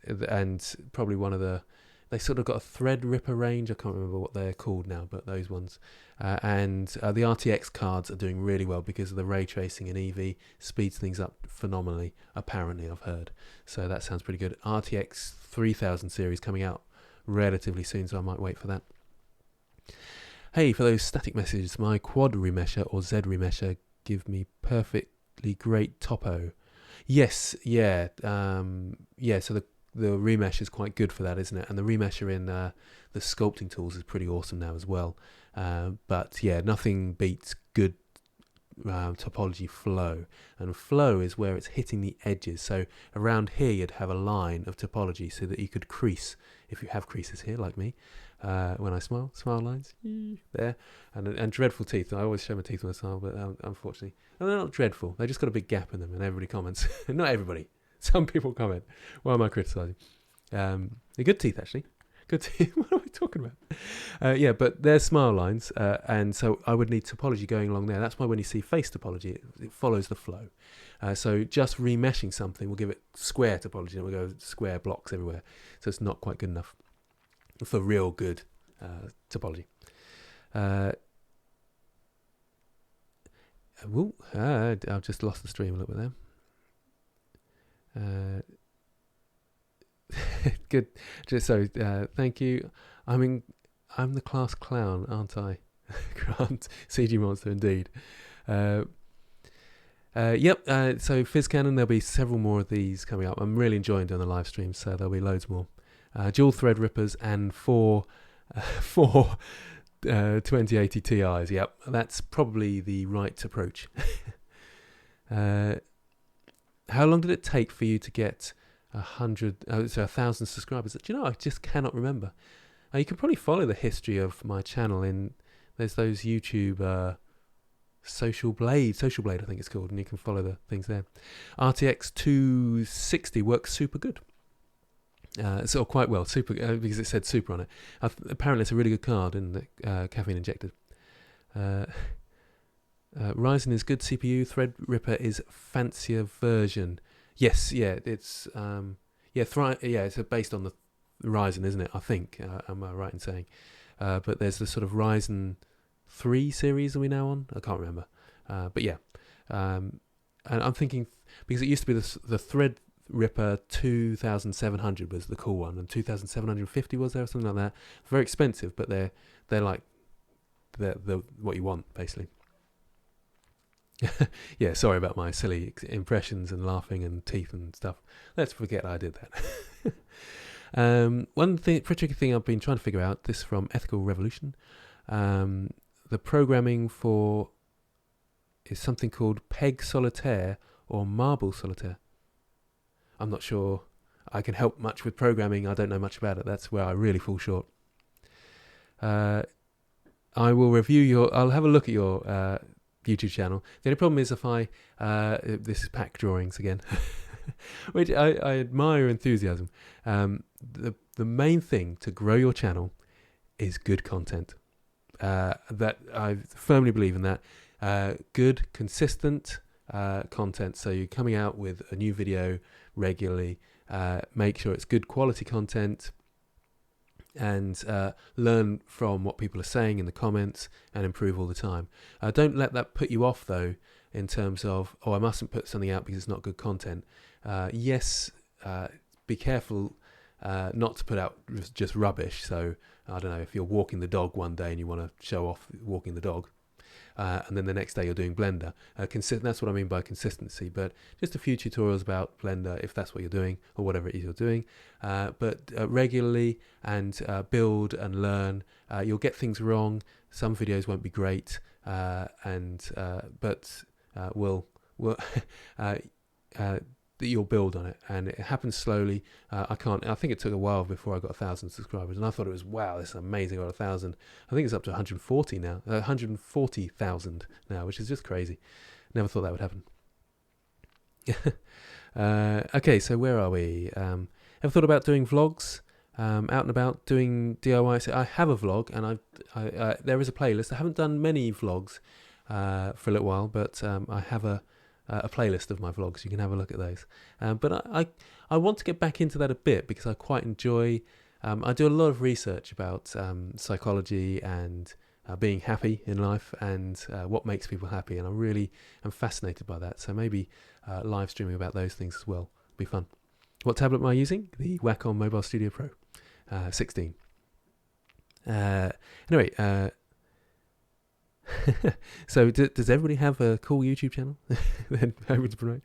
probably one of the. They sort of got a Threadripper range. I can't remember what they're called now, but those ones. And the RTX cards are doing really well because of the ray tracing, and EV speeds things up phenomenally, apparently, I've heard. So that sounds pretty good. RTX 3000 series coming out relatively soon, so I might wait for that. Hey, for those static messages, my quad remesher or Z remesher give me perfectly great topo. Yes, yeah. So the remesh is quite good for that, isn't it? And the remesher in the sculpting tools is pretty awesome now as well. But yeah, nothing beats good topology flow. And flow is where it's hitting the edges. So around here you'd have a line of topology so that you could crease, if you have creases here like me. When I smile lines there, and dreadful teeth. I always show my teeth when I smile, but unfortunately, they're not dreadful. They just got a big gap in them, and everybody comments. Not everybody. Some people comment. Why am I criticising? They're good teeth, actually. Good teeth. What are we talking about? Yeah, but they're smile lines, and so I would need topology going along there. That's why when you see face topology, it follows the flow. So just remeshing something will give it square topology, and we'll go square blocks everywhere. So it's not quite good enough for real good topology. I've just lost the stream a little bit there. Good. Thank you. I'm the class clown, aren't I? Grant, CG Monster, indeed. Yep. So FizzCannon, there'll be several more of these coming up. I'm really enjoying doing the live streams, so there'll be loads more. Dual Threadrippers and four 2080 Ti's. Yep, that's probably the right approach. How long did it take for you to get 1,000 subscribers? Do you know, I just cannot remember. You can probably follow the history of my channel there's those YouTube Social Blade, I think it's called, and you can follow the things there. RTX 260 works super good. So quite well, super because it said super on it. Apparently, it's a really good card and caffeine injected. Ryzen is good CPU. Threadripper is fancier version. Yes, yeah, it's it's based on the Ryzen, isn't it? I think. Am I right in saying? But there's the sort of Ryzen 3 series are we now on? I can't remember. But yeah, and I'm thinking because it used to be the Threadripper 2700 was the cool one, and 2750 was there or something like that. Very expensive, but they're like the what you want basically. Yeah, sorry about my silly impressions and laughing and teeth and stuff. Let's forget I did that. One thing, pretty tricky thing I've been trying to figure out. This from Ethical Revolution. The programming for is something called Peg Solitaire or Marble Solitaire. I'm not sure I can help much with programming. I don't know much about it. That's where I really fall short. I will review I'll have a look at your YouTube channel. The only problem is if this is pack drawings again, which I admire your enthusiasm. The main thing to grow your channel is good content. That I firmly believe in that. Good, consistent content. So you're coming out with a new video regularly. Make sure it's good quality content, and learn from what people are saying in the comments and improve all the time. Don't let that put you off though, in terms of, I mustn't put something out because it's not good content. Yes, be careful not to put out just rubbish. So I don't know, if you're walking the dog one day and you want to show off walking the dog, and then the next day you're doing Blender. That's what I mean by consistency, but just a few tutorials about Blender if that's what you're doing, or whatever it is you're doing. But regularly and build and learn. You'll get things wrong. Some videos won't be great, but you'll build on it, and it happens slowly. I think it took a while before I got 1,000 subscribers, and I thought it was, wow, this is amazing. I got 1,000. I think it's up to 140 now, 140,000 now, which is just crazy. Never thought that would happen. Okay, so where are we? Ever thought about doing vlogs? Out and about doing DIY. So I have a vlog, and there is a playlist. I haven't done many vlogs for a little while, but I have a playlist of my vlogs. You can have a look at those. But I want to get back into that a bit because I quite enjoy. I do a lot of research about psychology and being happy in life and what makes people happy, and I really am fascinated by that. So maybe live streaming about those things as well would be fun. What tablet am I using? The Wacom Mobile Studio Pro 16. Anyway, so does everybody have a cool YouTube channel? Then hoping to promote.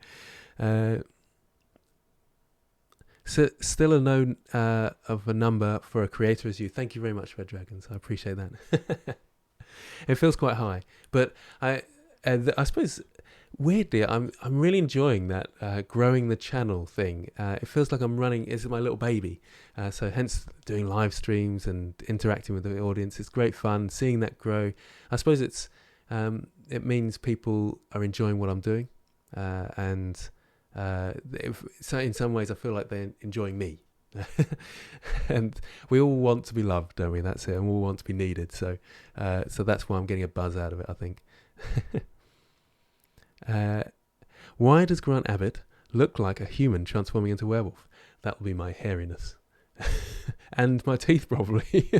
So still a known of a number for a creator as you. Thank you very much, Red Dragons. I appreciate that. It feels quite high, but I suppose weirdly I'm really enjoying that growing the channel thing. It feels like I'm running. It's my little baby. So hence doing live streams and interacting with the audience. It's great fun seeing that grow. I suppose it means people are enjoying what I'm doing, and so in some ways I feel like they're enjoying me. And we all want to be loved, don't we? That's it, and we all want to be needed. So that's why I'm getting a buzz out of it, I think. Why does Grant Abbitt look like a human transforming into a werewolf? That will be my hairiness. And my teeth, probably.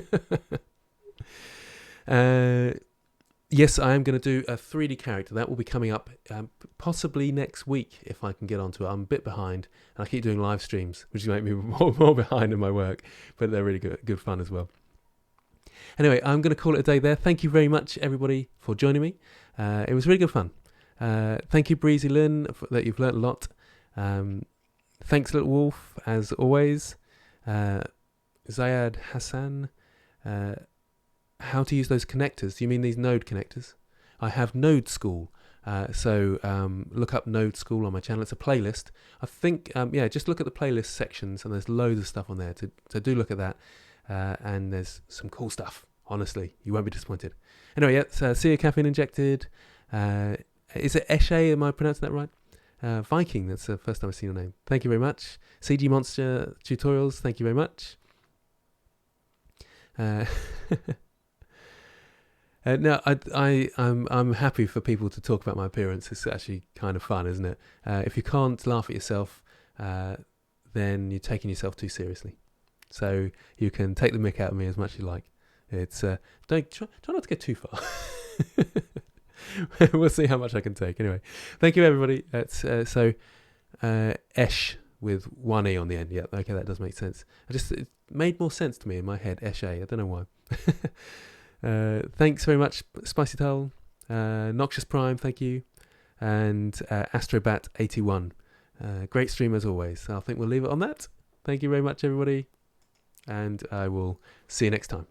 Yes, I am going to do a 3D character. That will be coming up possibly next week if I can get onto it. I'm a bit behind, and I keep doing live streams, which make me more behind in my work, but they're really good fun as well. Anyway, I'm going to call it a day there. Thank you very much, everybody, for joining me. It was really good fun. Thank you, Breezy Lynn, that you've learnt a lot. Thanks, Little Wolf, as always. Zayad Hassan. How to use those connectors? Do you mean these node connectors? I have Node School. So look up Node School on my channel. It's a playlist. I think, just look at the playlist sections, and there's loads of stuff on there. So do look at that. And there's some cool stuff. Honestly, you won't be disappointed. Anyway, see you, Caffeine Injected. Is it Eshe? Am I pronouncing that right? Viking, that's the first time I've seen your name. Thank you very much. CG Monster Tutorials, thank you very much. No, I'm happy for people to talk about my appearance. It's actually kind of fun, isn't it? If you can't laugh at yourself, then you're taking yourself too seriously. So you can take the mick out of me as much as you like. It's don't try not to get too far. We'll see how much I can take. Anyway, thank you, everybody. It's Esh with one E on the end. Yeah, okay, that does make sense. It made more sense to me in my head. Eshe. I don't know why. Thanks very much, Spicy Towel, Noxious Prime, thank you, and Astrobat81. Great stream as always. I think we'll leave it on that. Thank you very much, everybody, and I will see you next time.